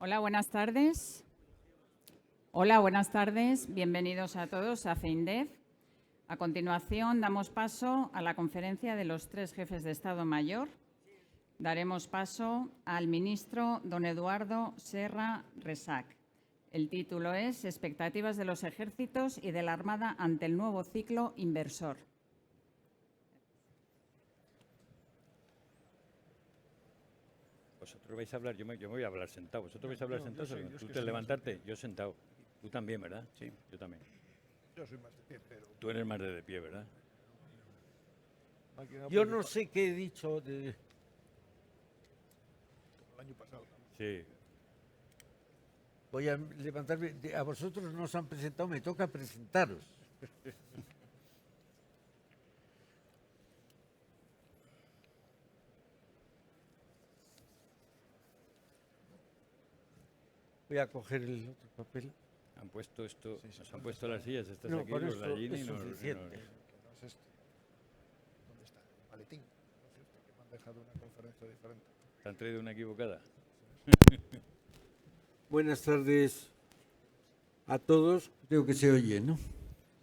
Hola, buenas tardes. Hola, buenas tardes. Bienvenidos a todos a FEINDEF. A continuación, damos paso a la conferencia de los tres jefes de Estado Mayor. Daremos paso al ministro don Eduardo Serra Resac. El título es Expectativas de los ejércitos y de la Armada ante el nuevo ciclo inversor. Vosotros vais a hablar, yo me voy a hablar sentado. ¿Vosotros vais a hablar sentados? Tú te levantarte, yo sentado. Tú también, ¿verdad? Sí. Yo también. Yo soy más de pie, pero... Tú eres más de pie, ¿verdad? Yo no sé qué he dicho de... El año pasado. Sí. Voy a levantarme. A vosotros no os han presentado, me toca presentaros. Voy a coger el otro papel. Han puesto esto, Sí, nos han puesto las sillas, estas No, aquí, con los esto gallini es y nos... suficiente. Que no es este. ¿Dónde está? El maletín. ¿No es cierto? Que me han dejado una conferencia diferente. ¿Te han traído una equivocada? Buenas tardes a todos. Creo que se oye, ¿no?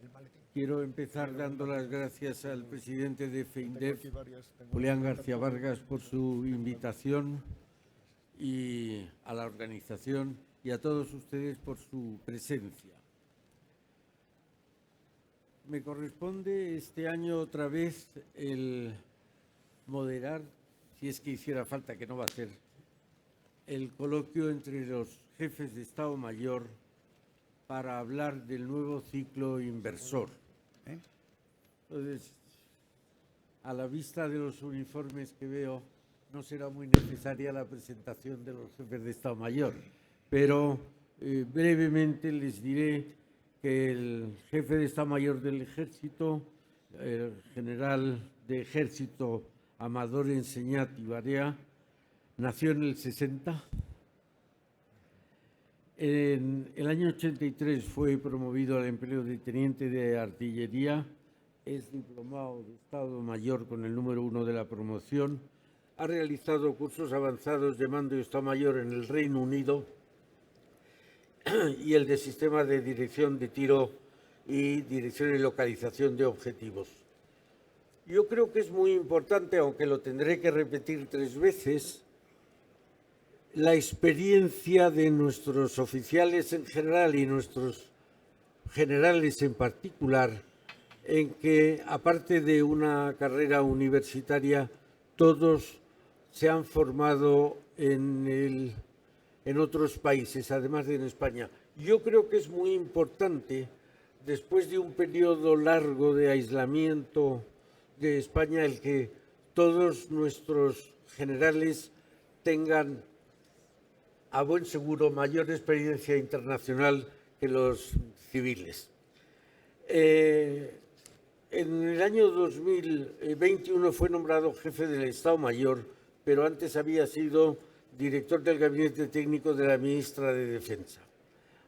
El maletín. Quiero empezar dando las gracias al presidente de Tengo FEINDEF, aquí varias. Tengo Julián una García Vargas, por su invitación y a la organización y a todos ustedes por su presencia. Me corresponde este año otra vez el moderar, si es que hiciera falta, que no va a ser, el coloquio entre los jefes de Estado Mayor para hablar del nuevo ciclo inversor. Entonces, a la vista de los uniformes que veo, no será muy necesaria la presentación de los jefes de Estado Mayor, pero brevemente les diré que el jefe de Estado Mayor del Ejército, el general de Ejército Amador Enseñat y Barea, nació en el 60. En el año 83 fue promovido al empleo de teniente de artillería, es diplomado de Estado Mayor con el número 1 de la promoción, ha realizado cursos avanzados de mando y Estado Mayor en el Reino Unido y el de Sistema de Dirección de Tiro y Dirección y Localización de Objetivos. Yo creo que es muy importante, aunque lo tendré que repetir 3 veces, la experiencia de nuestros oficiales en general y nuestros generales en particular, en que, aparte de una carrera universitaria, todos se han formado en otros países, además de en España. Yo creo que es muy importante, después de un periodo largo de aislamiento de España, el que todos nuestros generales tengan a buen seguro mayor experiencia internacional que los civiles. En el año 2021 fue nombrado jefe del Estado Mayor, pero antes había sido director del Gabinete Técnico de la ministra de Defensa.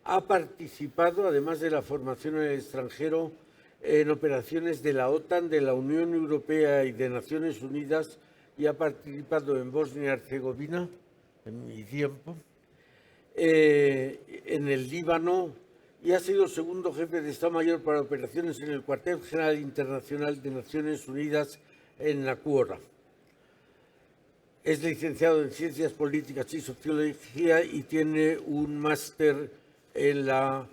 Ha participado, además de la formación en el extranjero, en operaciones de la OTAN, de la Unión Europea y de Naciones Unidas, y ha participado en Bosnia y Herzegovina, en mi tiempo, en el Líbano, y ha sido segundo jefe de Estado Mayor para operaciones en el Cuartel General Internacional de Naciones Unidas en Nakuora. Es licenciado en Ciencias Políticas y Sociología y tiene un máster en la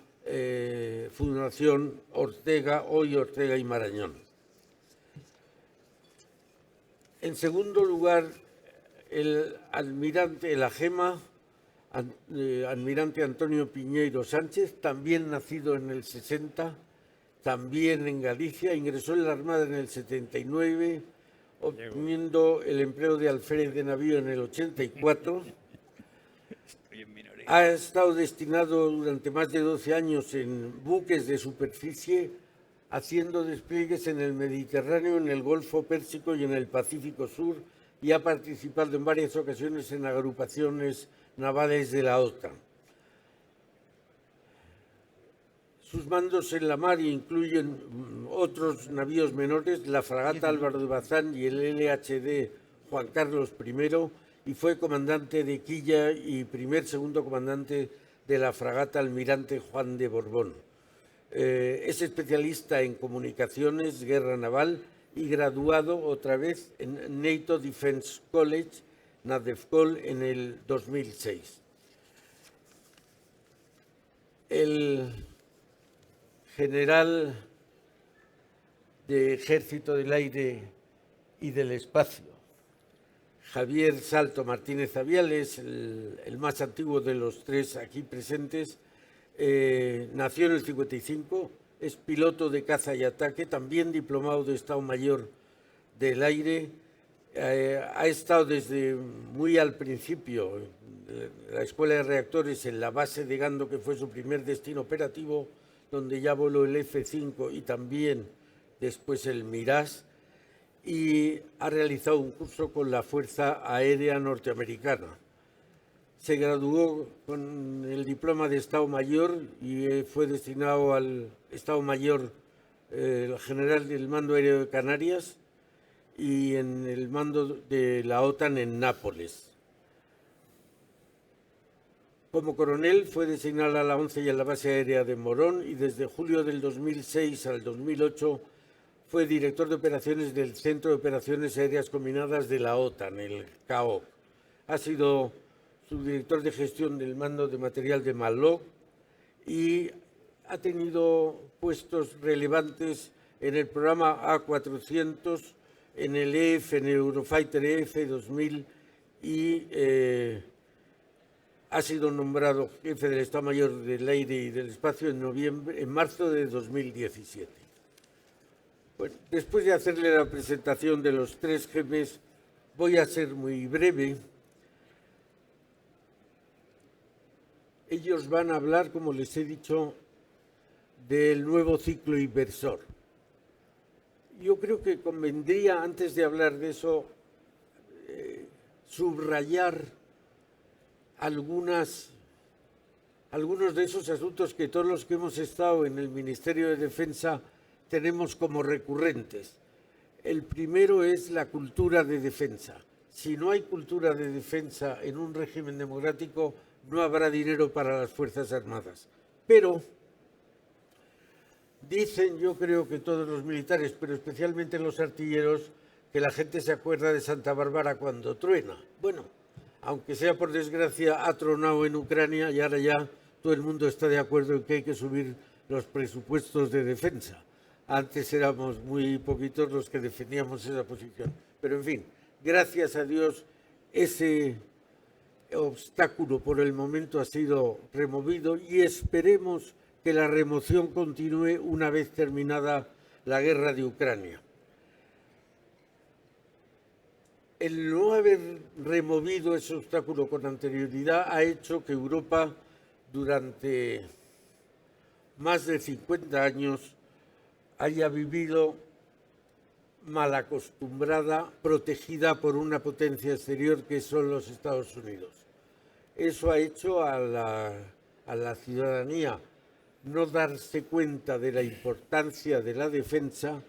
Fundación Ortega, hoy Ortega y Marañón. En segundo lugar, el almirante, el AGEMA, almirante Antonio Piñeiro Sánchez, también nacido en el 60, también en Galicia, ingresó en la Armada en el 79, obteniendo el empleo de alférez de navío en el 84. Ha estado destinado durante más de 12 años en buques de superficie, haciendo despliegues en el Mediterráneo, en el Golfo Pérsico y en el Pacífico Sur, y ha participado en varias ocasiones en agrupaciones navales de la OTAN. Sus mandos en la mar incluyen otros navíos menores, la fragata Álvaro de Bazán y el LHD Juan Carlos I, y fue comandante de quilla y segundo comandante de la fragata Almirante Juan de Borbón. Es especialista en comunicaciones, guerra naval y graduado otra vez en NATO Defense College, NADEFCOL, en el 2006. El general de Ejército del Aire y del Espacio, Javier Salto Martínez Aviales, el más antiguo de los tres aquí presentes, nació en el 55, es piloto de caza y ataque, también diplomado de Estado Mayor del Aire. Ha estado desde muy al principio en la Escuela de Reactores en la base de Gando, que fue su primer destino operativo, donde ya voló el F-5 y también después el Mirage, y ha realizado un curso con la Fuerza Aérea Norteamericana. Se graduó con el diploma de Estado Mayor y fue destinado al Estado Mayor general del Mando Aéreo de Canarias y en el mando de la OTAN en Nápoles. Como coronel fue designado a la 11 y a la base aérea de Morón y desde julio del 2006 al 2008 fue director de operaciones del Centro de Operaciones Aéreas Combinadas de la OTAN, el CAOC. Ha sido subdirector de gestión del mando de material de Maló y ha tenido puestos relevantes en el programa A400, en el EF, en el Eurofighter EF-2000 y ha sido nombrado jefe del Estado Mayor del Aire y del Espacio en marzo de 2017. Bueno, después de hacerle la presentación de los tres jefes, voy a ser muy breve. Ellos van a hablar, como les he dicho, del nuevo ciclo inversor. Yo creo que convendría, antes de hablar de eso, subrayar algunos de esos asuntos que todos los que hemos estado en el Ministerio de Defensa tenemos como recurrentes. El primero es la cultura de defensa. Si no hay cultura de defensa en un régimen democrático, no habrá dinero para las Fuerzas Armadas. Pero dicen, yo creo que todos los militares, pero especialmente los artilleros, que la gente se acuerda de Santa Bárbara cuando truena. Bueno, aunque sea por desgracia, ha tronado en Ucrania y ahora ya todo el mundo está de acuerdo en que hay que subir los presupuestos de defensa. Antes éramos muy poquitos los que defendíamos esa posición. Pero, en fin, gracias a Dios, ese obstáculo por el momento ha sido removido y esperemos que la remoción continúe una vez terminada la guerra de Ucrania. El no haber removido ese obstáculo con anterioridad ha hecho que Europa, durante más de 50 años, haya vivido mal acostumbrada, protegida por una potencia exterior que son los Estados Unidos. Eso ha hecho a la ciudadanía no darse cuenta de la importancia de la defensa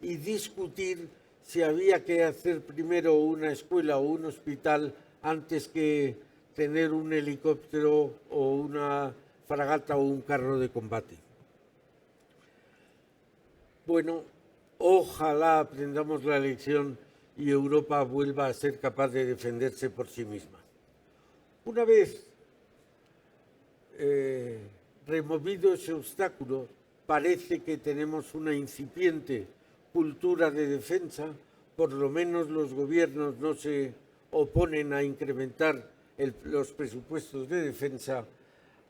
y discutir si había que hacer primero una escuela o un hospital antes que tener un helicóptero o una fragata o un carro de combate. Bueno, ojalá aprendamos la lección y Europa vuelva a ser capaz de defenderse por sí misma. Una vez removido ese obstáculo, parece que tenemos una incipiente cultura de defensa, por lo menos los gobiernos no se oponen a incrementar los presupuestos de defensa.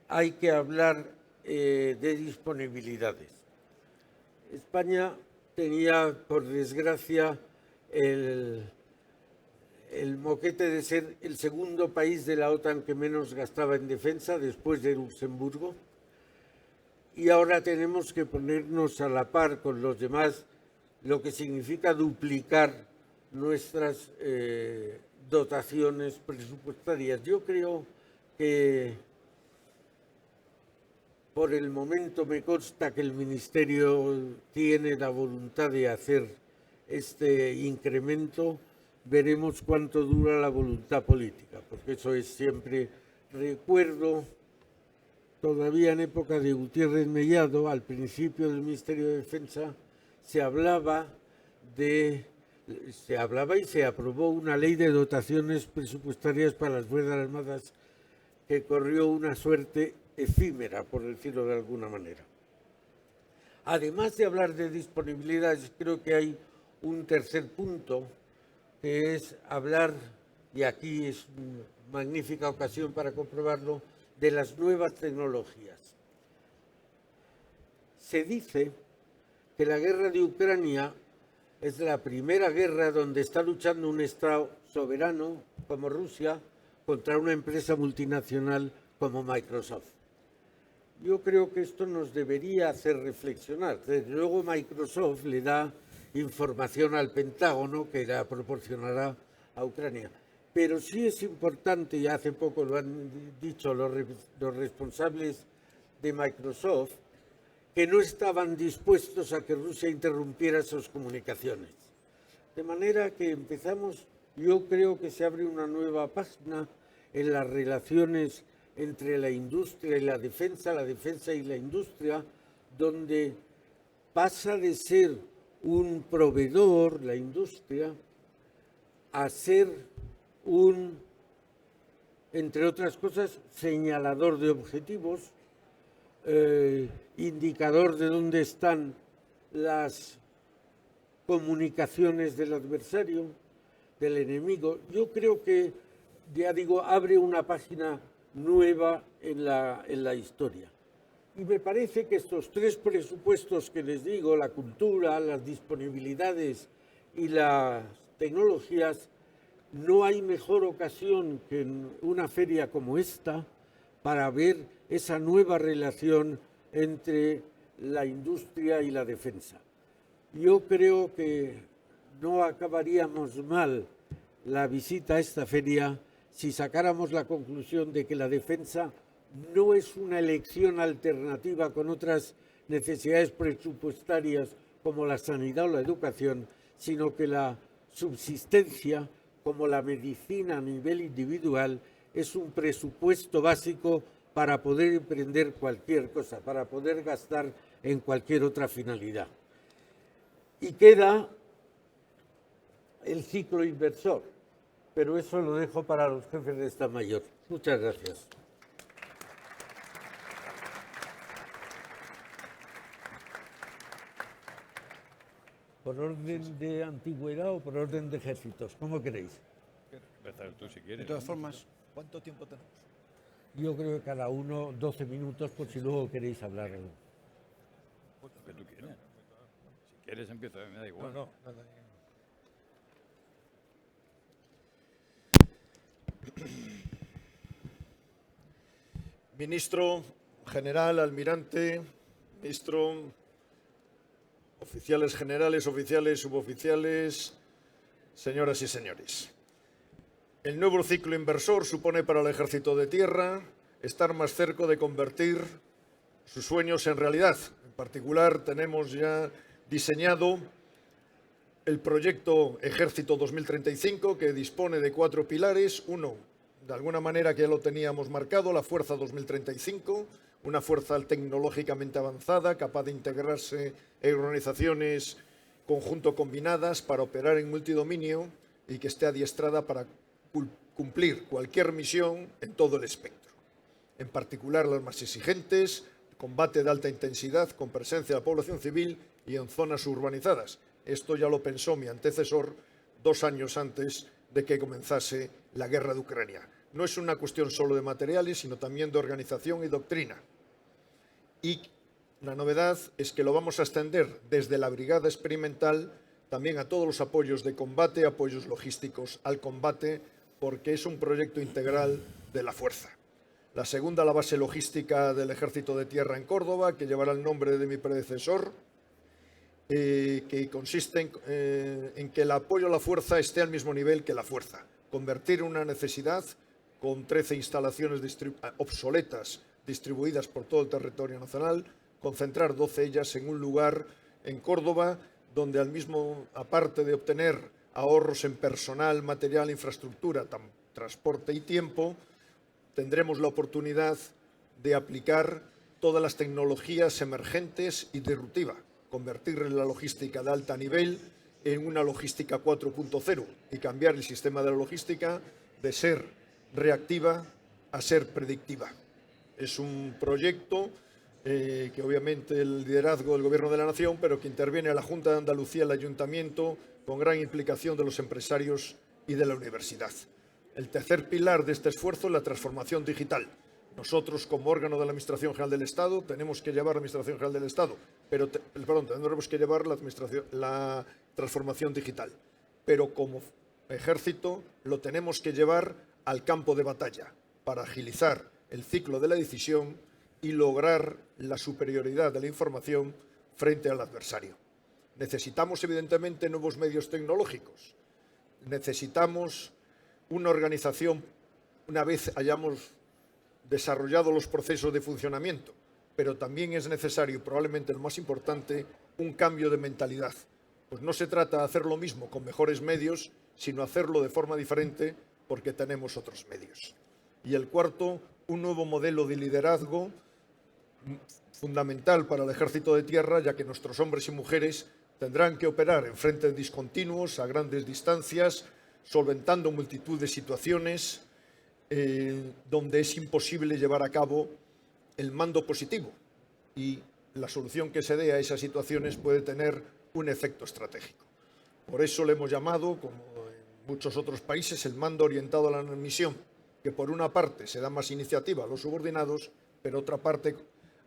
Hay que hablar de disponibilidades. España tenía, por desgracia, el moquete de ser el segundo país de la OTAN que menos gastaba en defensa, después de Luxemburgo, y ahora tenemos que ponernos a la par con los demás, lo que significa duplicar nuestras dotaciones presupuestarias. Yo creo que por el momento me consta que el Ministerio tiene la voluntad de hacer este incremento. veremos cuánto dura la voluntad política, porque eso es siempre. Recuerdo, todavía en época de Gutiérrez Mellado, al principio del Ministerio de Defensa, se hablaba y se aprobó una ley de dotaciones presupuestarias para las Fuerzas Armadas que corrió una suerte efímera, por decirlo de alguna manera. Además de hablar de disponibilidades, creo que hay un tercer punto, que es hablar, y aquí es una magnífica ocasión para comprobarlo, de las nuevas tecnologías. Se dice que la guerra de Ucrania es la primera guerra donde está luchando un Estado soberano como Rusia contra una empresa multinacional como Microsoft. Yo creo que esto nos debería hacer reflexionar. Desde luego Microsoft le da información al Pentágono que la proporcionará a Ucrania. Pero sí es importante, y hace poco lo han dicho los responsables de Microsoft, que no estaban dispuestos a que Rusia interrumpiera sus comunicaciones. De manera que empezamos, yo creo que se abre una nueva página en las relaciones entre la industria y la defensa y la industria, donde pasa de ser un proveedor, la industria, a ser un, entre otras cosas, señalador de objetivos, indicador de dónde están las comunicaciones del adversario, del enemigo. Yo creo que, ya digo, abre una página nueva en la historia. Y me parece que estos tres presupuestos que les digo, la cultura, las disponibilidades y las tecnologías, no hay mejor ocasión que en una feria como esta para ver esa nueva relación entre la industria y la defensa. Yo creo que no acabaríamos mal la visita a esta feria si sacáramos la conclusión de que la defensa no es una elección alternativa con otras necesidades presupuestarias como la sanidad o la educación, sino que la subsistencia, como la medicina a nivel individual, es un presupuesto básico para poder emprender cualquier cosa, para poder gastar en cualquier otra finalidad. Y queda el ciclo inversor, pero eso lo dejo para los jefes de Estado Mayor. Muchas gracias. ¿Por orden de antigüedad o por orden de ejércitos? ¿Cómo queréis? Empezar tú si quieres. De todas formas, ¿cuánto tiempo tenemos? Yo creo que cada uno 12 minutos por si luego queréis hablar. Lo que tú quieras. Si quieres empieza, me da igual. No, nada. Ministro, general, almirante, ministro, oficiales generales, oficiales, suboficiales, señoras y señores. El nuevo ciclo inversor supone para el Ejército de Tierra estar más cerca de convertir sus sueños en realidad. En particular, tenemos ya diseñado el proyecto Ejército 2035, que dispone de 4 pilares. Uno, de alguna manera que ya lo teníamos marcado, la Fuerza 2035, una fuerza tecnológicamente avanzada, capaz de integrarse en organizaciones conjunto combinadas para operar en multidominio y que esté adiestrada para cumplir cualquier misión en todo el espectro. En particular las más exigentes, combate de alta intensidad con presencia de la población civil y en zonas urbanizadas. Esto ya lo pensó mi antecesor 2 años antes de que comenzase la guerra de Ucrania. No es una cuestión solo de materiales, sino también de organización y doctrina. Y la novedad es que lo vamos a extender desde la brigada experimental también a todos los apoyos de combate, apoyos logísticos al combate, porque es un proyecto integral de la fuerza. La segunda, la base logística del Ejército de Tierra en Córdoba, que llevará el nombre de mi predecesor, que consiste en que el apoyo a la fuerza esté al mismo nivel que la fuerza. Convertir una necesidad con 13 instalaciones obsoletas distribuidas por todo el territorio nacional, concentrar 12 ellas en un lugar en Córdoba, donde aparte de obtener ahorros en personal, material, infraestructura, transporte y tiempo, tendremos la oportunidad de aplicar todas las tecnologías emergentes y disruptivas, convertir la logística de alto nivel en una logística 4.0 y cambiar el sistema de la logística de ser reactiva a ser predictiva. Es un proyecto que obviamente el liderazgo del Gobierno de la Nación, pero que interviene a la Junta de Andalucía, el Ayuntamiento, con gran implicación de los empresarios y de la universidad. El tercer pilar de este esfuerzo es la transformación digital. Nosotros, como órgano de la Administración General del Estado, tenemos que llevar la Administración General del Estado, tenemos que llevar la transformación digital. Pero como ejército lo tenemos que llevar al campo de batalla para agilizar el ciclo de la decisión y lograr la superioridad de la información frente al adversario. Necesitamos, evidentemente, nuevos medios tecnológicos. Necesitamos una organización, una vez hayamos desarrollado los procesos de funcionamiento, pero también es necesario, probablemente lo más importante, un cambio de mentalidad. Pues no se trata de hacer lo mismo con mejores medios, sino hacerlo de forma diferente porque tenemos otros medios. Y el cuarto, un nuevo modelo de liderazgo fundamental para el Ejército de Tierra, ya que nuestros hombres y mujeres tendrán que operar en frentes discontinuos, a grandes distancias, solventando multitud de situaciones donde es imposible llevar a cabo el mando positivo. Y la solución que se dé a esas situaciones puede tener un efecto estratégico. Por eso le hemos llamado, como en muchos otros países, el mando orientado a la misión, que por una parte se da más iniciativa a los subordinados, pero otra parte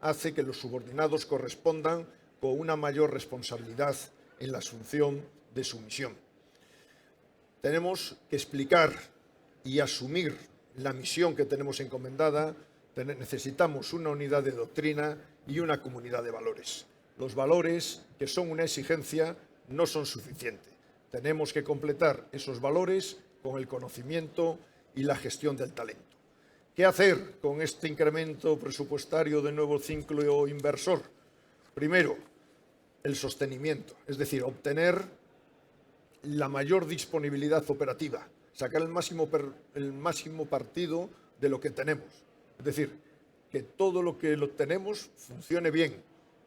hace que los subordinados correspondan con una mayor responsabilidad en la asunción de su misión. Tenemos que explicar y asumir la misión que tenemos encomendada. Necesitamos una unidad de doctrina y una comunidad de valores. Los valores, que son una exigencia, no son suficientes. Tenemos que completar esos valores con el conocimiento y la gestión del talento. ¿Qué hacer con este incremento presupuestario de nuevo ciclo inversor? Primero, el sostenimiento, es decir, obtener la mayor disponibilidad operativa, sacar el máximo partido de lo que tenemos. Es decir, que todo lo que tenemos funcione bien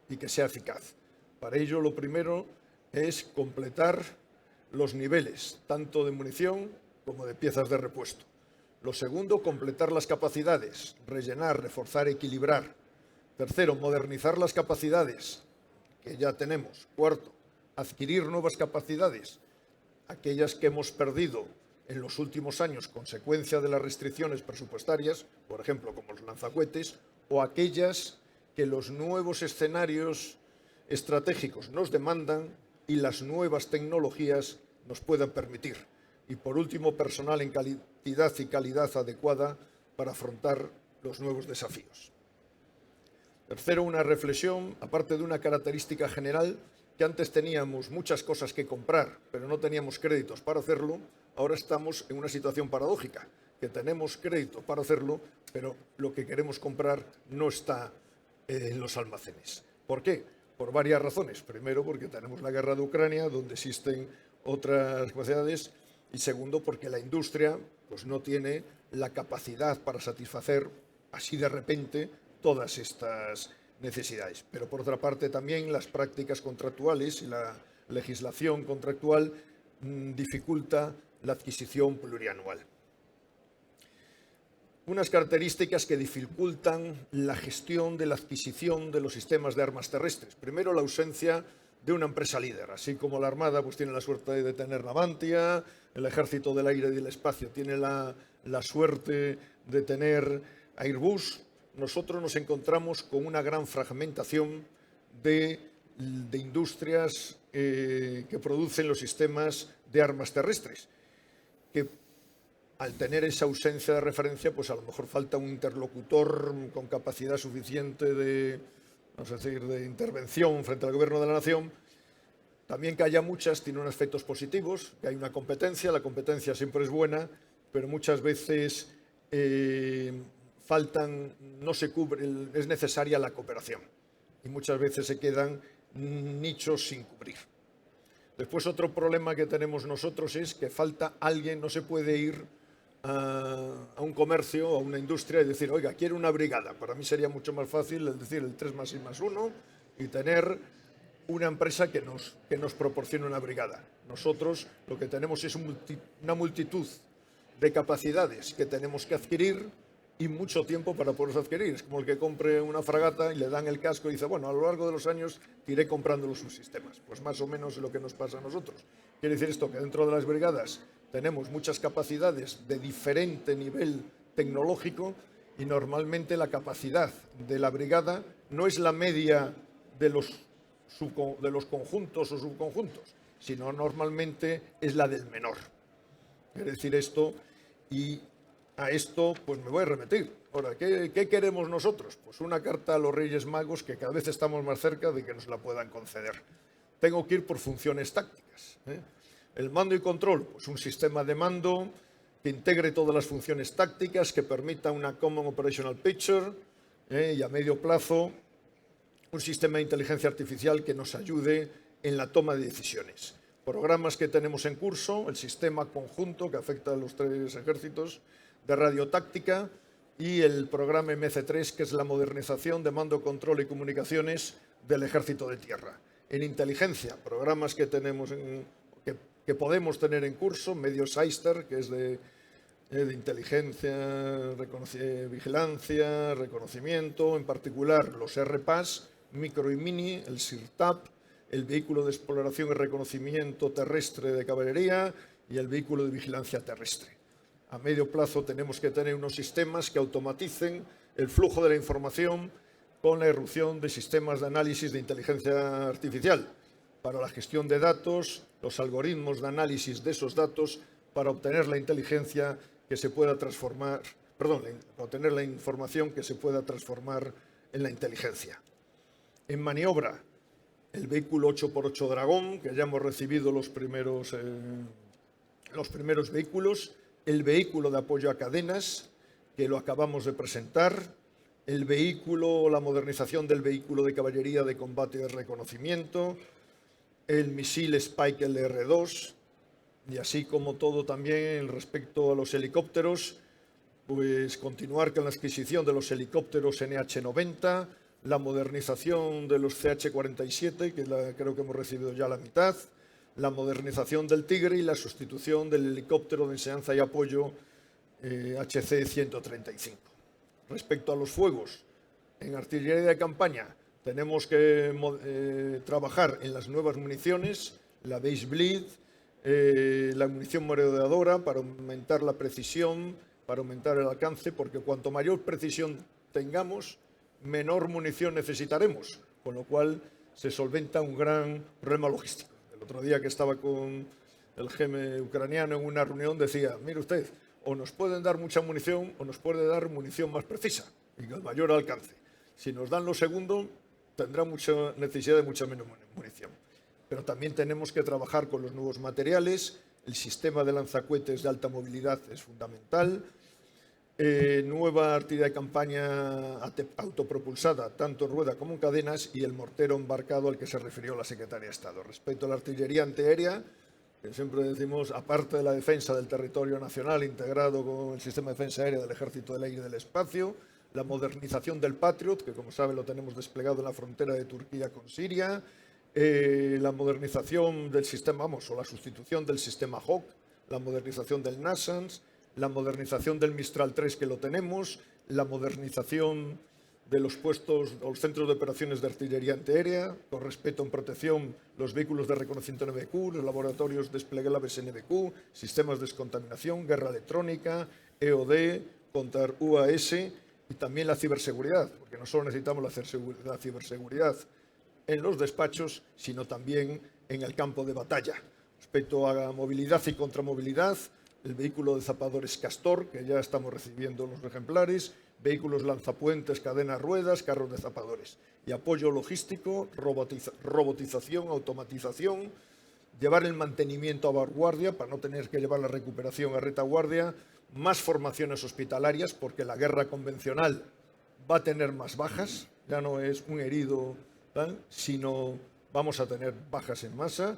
y que sea eficaz. Para ello, lo primero es completar los niveles, tanto de munición como de piezas de repuesto. Lo segundo, completar las capacidades, rellenar, reforzar, equilibrar. Tercero, modernizar las capacidades que ya tenemos. Cuarto, adquirir nuevas capacidades, aquellas que hemos perdido en los últimos años consecuencia de las restricciones presupuestarias, por ejemplo, como los lanzacohetes, o aquellas que los nuevos escenarios estratégicos nos demandan y las nuevas tecnologías nos puedan permitir. Y por último, personal en cantidad y calidad adecuada para afrontar los nuevos desafíos. Tercero, una reflexión, aparte de una característica general, que antes teníamos muchas cosas que comprar, pero no teníamos créditos para hacerlo. Ahora estamos en una situación paradójica, que tenemos crédito para hacerlo, pero lo que queremos comprar no está en los almacenes. ¿Por qué? Por varias razones. Primero, porque tenemos la guerra de Ucrania, donde existen otras capacidades, y segundo, porque la industria pues, no tiene la capacidad para satisfacer así de repente todas estas necesidades. Pero por otra parte también las prácticas contractuales y la legislación contractual dificulta la adquisición plurianual. Unas características que dificultan la gestión de la adquisición de los sistemas de armas terrestres. Primero, la ausencia de una empresa líder. Así como la Armada pues, tiene la suerte de tener Navantia, el Ejército del Aire y del Espacio tiene la suerte de tener Airbus, nosotros nos encontramos con una gran fragmentación de industrias que producen los sistemas de armas terrestres, que al tener esa ausencia de referencia, pues a lo mejor falta un interlocutor con capacidad suficiente de, vamos a decir, de intervención frente al Gobierno de la Nación. También que haya muchas tiene unos efectos positivos, que hay una competencia, la competencia siempre es buena, pero muchas veces no se cubre, es necesaria la cooperación y muchas veces se quedan nichos sin cubrir. Después otro problema que tenemos nosotros es que falta alguien, no se puede ir a un comercio, a una industria y decir, oiga, quiero una brigada. Para mí sería mucho más fácil decir el 3+1 y tener una empresa que nos proporcione una brigada. Nosotros lo que tenemos es una multitud de capacidades que tenemos que adquirir y mucho tiempo para poderlos adquirir. Es como el que compre una fragata y le dan el casco y dice, bueno, a lo largo de los años iré comprando los subsistemas. Pues más o menos es lo que nos pasa a nosotros. Quiere decir esto que dentro de las brigadas tenemos muchas capacidades de diferente nivel tecnológico y normalmente la capacidad de la brigada no es la media de los conjuntos o subconjuntos, sino normalmente es la del menor. Quiere decir esto, y a esto pues me voy a repetir. Ahora, ¿qué queremos nosotros? Pues una carta a los Reyes Magos que cada vez estamos más cerca de que nos la puedan conceder. Tengo que ir por funciones tácticas, ¿eh? El mando y control, pues un sistema de mando que integre todas las funciones tácticas, que permita una Common Operational Picture, y a medio plazo un sistema de inteligencia artificial que nos ayude en la toma de decisiones. Programas que tenemos en curso, el sistema conjunto que afecta a los 3 ejércitos de radiotáctica y el programa MC3, que es la modernización de mando, control y comunicaciones del ejército de tierra. En inteligencia, programas que tenemos que podemos tener en curso, medio SAISTER, que es de inteligencia, vigilancia, reconocimiento, en particular los RPAS, micro y mini, el SIRTAP, el vehículo de exploración y reconocimiento terrestre de caballería y el vehículo de vigilancia terrestre. A medio plazo tenemos que tener unos sistemas que automaticen el flujo de la información con la irrupción de sistemas de análisis de inteligencia artificial para la gestión de datos, los algoritmos de análisis de esos datos para obtener la inteligencia que se pueda transformar, obtener la información que se pueda transformar en la inteligencia. En maniobra, el vehículo 8x8 Dragón, que ya hemos recibido los primeros vehículos, el vehículo de apoyo a cadenas, que lo acabamos de presentar, la modernización del vehículo de caballería de combate y de reconocimiento, el misil Spike LR2, y así como todo también respecto a los helicópteros, pues continuar con la adquisición de los helicópteros NH90, la modernización de los CH-47, que creo que hemos recibido ya la mitad, la modernización del Tigre y la sustitución del helicóptero de enseñanza y apoyo HC-135. Respecto a los fuegos, en artillería de campaña tenemos que trabajar en las nuevas municiones, la Base Bleed, la munición merodeadora para aumentar la precisión, para aumentar el alcance, porque cuanto mayor precisión tengamos, menor munición necesitaremos, con lo cual se solventa un gran problema logístico. El otro día que estaba con el GM ucraniano en una reunión decía, mire usted, o nos pueden dar mucha munición o nos puede dar munición más precisa y con mayor alcance. Si nos dan lo segundo, tendrá mucha necesidad de mucha menos munición. Pero también tenemos que trabajar con los nuevos materiales, el sistema de lanzacohetes de alta movilidad es fundamental, nueva artillería de campaña autopropulsada, tanto en rueda como en cadenas, y el mortero embarcado al que se refirió la Secretaría de Estado. Respecto a la artillería antiaérea, que siempre decimos, aparte de la defensa del territorio nacional integrado con el sistema de defensa aérea del Ejército del Aire y del Espacio, la modernización del Patriot, que como saben lo tenemos desplegado en la frontera de Turquía con Siria, la modernización del sistema, o la sustitución del sistema Hawk, la modernización del NASAMS, la modernización del Mistral 3 que lo tenemos, la modernización de los puestos o los centros de operaciones de artillería antiaérea, con respeto en protección, los vehículos de reconocimiento NBQ, los laboratorios desplegables NBQ, sistemas de descontaminación, guerra electrónica, EOD, contra UAS y también la ciberseguridad, porque no solo necesitamos la ciberseguridad en los despachos, sino también en el campo de batalla. Respecto a movilidad y contramovilidad, el vehículo de zapadores Castor, que ya estamos recibiendo los ejemplares, vehículos lanzapuentes, cadenas ruedas, carros de zapadores. Y apoyo logístico, robotización, automatización, llevar el mantenimiento a vanguardia para no tener que llevar la recuperación a retaguardia, más formaciones hospitalarias, porque la guerra convencional va a tener más bajas, ya no es un herido, sino vamos a tener bajas en masa,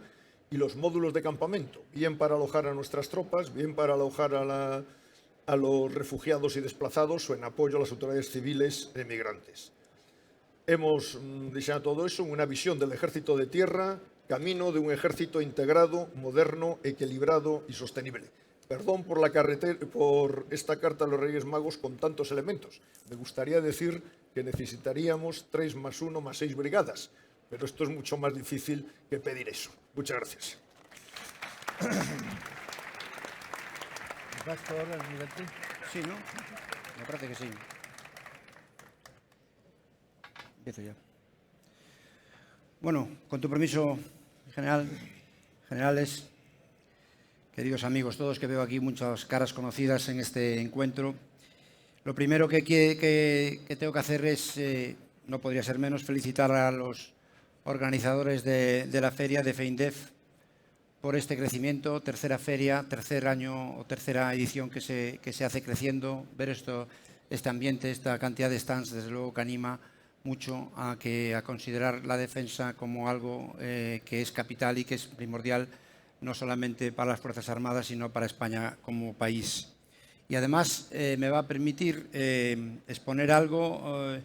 y los módulos de campamento, bien para alojar a nuestras tropas, bien para alojar a los refugiados y desplazados o en apoyo a las autoridades civiles e migrantes. Hemos diseñado todo eso en una visión del ejército de tierra, camino de un ejército integrado, moderno, equilibrado y sostenible. Perdón por esta carta a los Reyes Magos con tantos elementos. Me gustaría decir que necesitaríamos 3 más 1 más 6 brigadas, pero esto es mucho más difícil que pedir eso. Muchas gracias. Sí, ¿no? Me parece que sí. Empiezo ya. Bueno, con tu permiso, generales, queridos amigos todos, que veo aquí muchas caras conocidas en este encuentro. Lo primero que tengo que hacer es, no podría ser menos, felicitar a los organizadores de la feria de FEINDEF por este crecimiento, tercera feria, tercer año o tercera edición que se hace creciendo. Ver este ambiente, esta cantidad de stands, desde luego que anima mucho a considerar la defensa como algo que es capital y que es primordial no solamente para las Fuerzas Armadas, sino para España como país. Y además me va a permitir exponer algo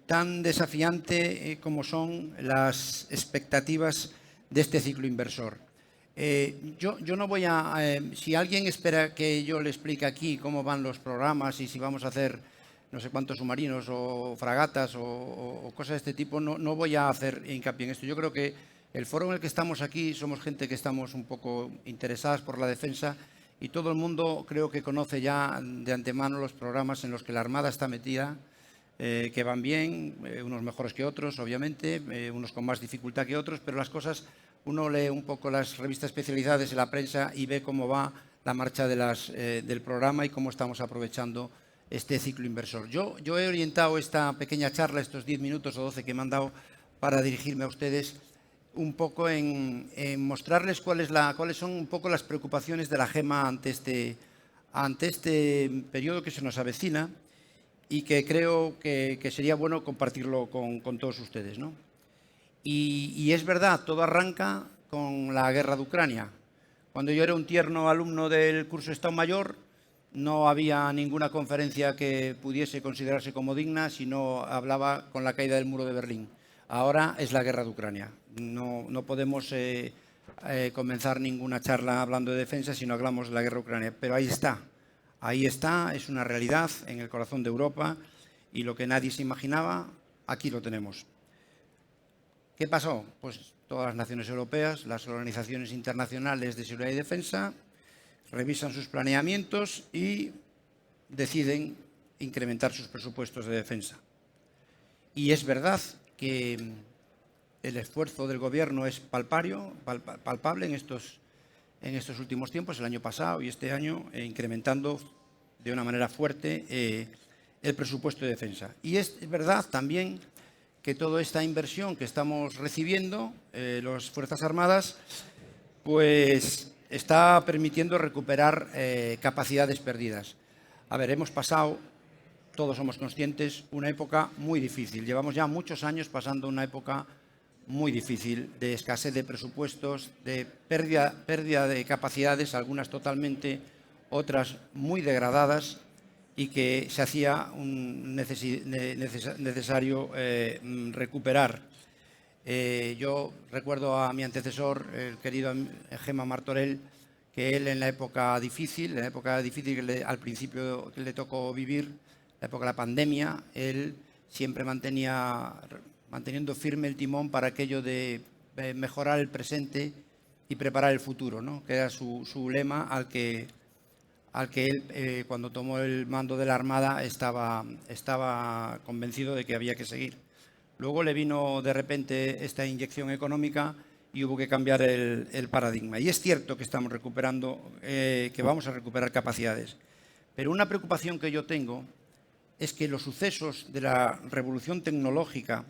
tan desafiante como son las expectativas de este ciclo inversor. Yo no voy a... si alguien espera que yo le explique aquí cómo van los programas y si vamos a hacer no sé cuántos submarinos o fragatas o cosas de este tipo, no voy a hacer hincapié en esto. Yo creo que el foro en el que estamos aquí somos gente que estamos un poco interesadas por la defensa y todo el mundo creo que conoce ya de antemano los programas en los que la Armada está metida, que van bien, unos mejores que otros, obviamente, unos con más dificultad que otros, pero las cosas, uno lee un poco las revistas especializadas en la prensa y ve cómo va la marcha del programa y cómo estamos aprovechando este ciclo inversor. Yo he orientado esta pequeña charla, estos 10 minutos o 12 que me han dado para dirigirme a ustedes, un poco en mostrarles cuáles son un poco las preocupaciones de la GEMA ante este periodo que se nos avecina y que creo que sería bueno compartirlo con todos ustedes, ¿no? Y es verdad, todo arranca con la guerra de Ucrania. Cuando yo era un tierno alumno del curso de Estado Mayor, no había ninguna conferencia que pudiese considerarse como digna si no hablaba con la caída del muro de Berlín. Ahora es la guerra de Ucrania. No podemos comenzar ninguna charla hablando de defensa si no hablamos de la guerra de Ucrania. Pero ahí está, es una realidad en el corazón de Europa y lo que nadie se imaginaba, aquí lo tenemos. ¿Qué pasó? Pues todas las naciones europeas, las organizaciones internacionales de seguridad y defensa, revisan sus planeamientos y deciden incrementar sus presupuestos de defensa. Y es verdad que el esfuerzo del Gobierno es palpable en estos últimos tiempos, el año pasado y este año, incrementando de una manera fuerte el presupuesto de defensa. Y es verdad también que toda esta inversión que estamos recibiendo, las Fuerzas Armadas, pues está permitiendo recuperar capacidades perdidas. A ver, hemos pasado, todos somos conscientes, una época muy difícil. Llevamos ya muchos años pasando una época muy difícil de escasez de presupuestos, de pérdida de capacidades, algunas totalmente, otras muy degradadas, y que se hacía necesario recuperar. Yo recuerdo a mi antecesor, el querido Gemma Martorell, que él en la época difícil que al principio que le tocó vivir, la época de la pandemia, él siempre manteniendo firme el timón para aquello de mejorar el presente y preparar el futuro, ¿no? Que era su lema al que él, cuando tomó el mando de la Armada, estaba convencido de que había que seguir. Luego le vino de repente esta inyección económica y hubo que cambiar el paradigma. Y es cierto que estamos recuperando, que vamos a recuperar capacidades. Pero una preocupación que yo tengo es que los sucesos de la revolución tecnológica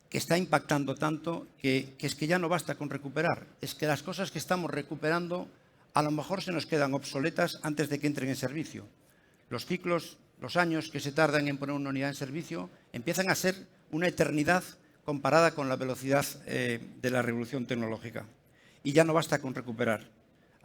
que está impactando tanto que es que ya no basta con recuperar. Es que las cosas que estamos recuperando a lo mejor se nos quedan obsoletas antes de que entren en servicio. Los ciclos, los años que se tardan en poner una unidad en servicio empiezan a ser una eternidad comparada con la velocidad de la revolución tecnológica. Y ya no basta con recuperar.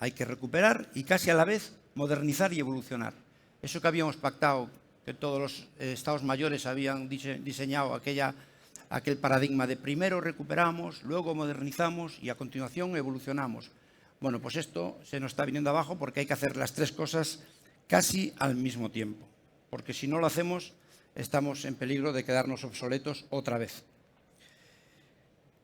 Hay que recuperar y casi a la vez modernizar y evolucionar. Eso que habíamos pactado, que todos los estados mayores habían diseñado aquel paradigma de primero recuperamos, luego modernizamos y a continuación evolucionamos. Bueno, pues esto se nos está viniendo abajo porque hay que hacer las tres cosas casi al mismo tiempo. Porque si no lo hacemos, estamos en peligro de quedarnos obsoletos otra vez.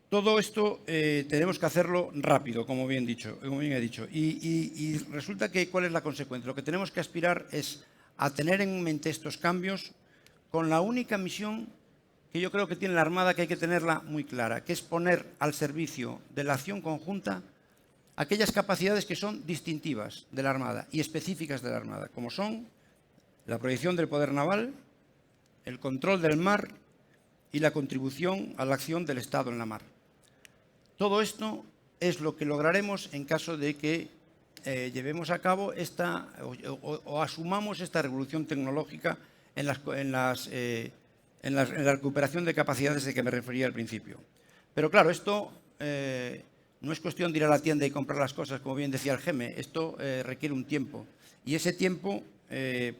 Todo esto tenemos que hacerlo rápido, como bien he dicho. Y resulta que, ¿cuál es la consecuencia? Lo que tenemos que aspirar es a tener en mente estos cambios con la única misión que yo creo que tiene la Armada, que hay que tenerla muy clara, que es poner al servicio de la acción conjunta aquellas capacidades que son distintivas de la Armada y específicas de la Armada, como son la proyección del poder naval, el control del mar y la contribución a la acción del Estado en la mar. Todo esto es lo que lograremos en caso de que llevemos a cabo o asumamos esta revolución tecnológica en la recuperación de capacidades de que me refería al principio. Pero claro, esto no es cuestión de ir a la tienda y comprar las cosas, como bien decía el GEME. Esto requiere un tiempo. Y ese tiempo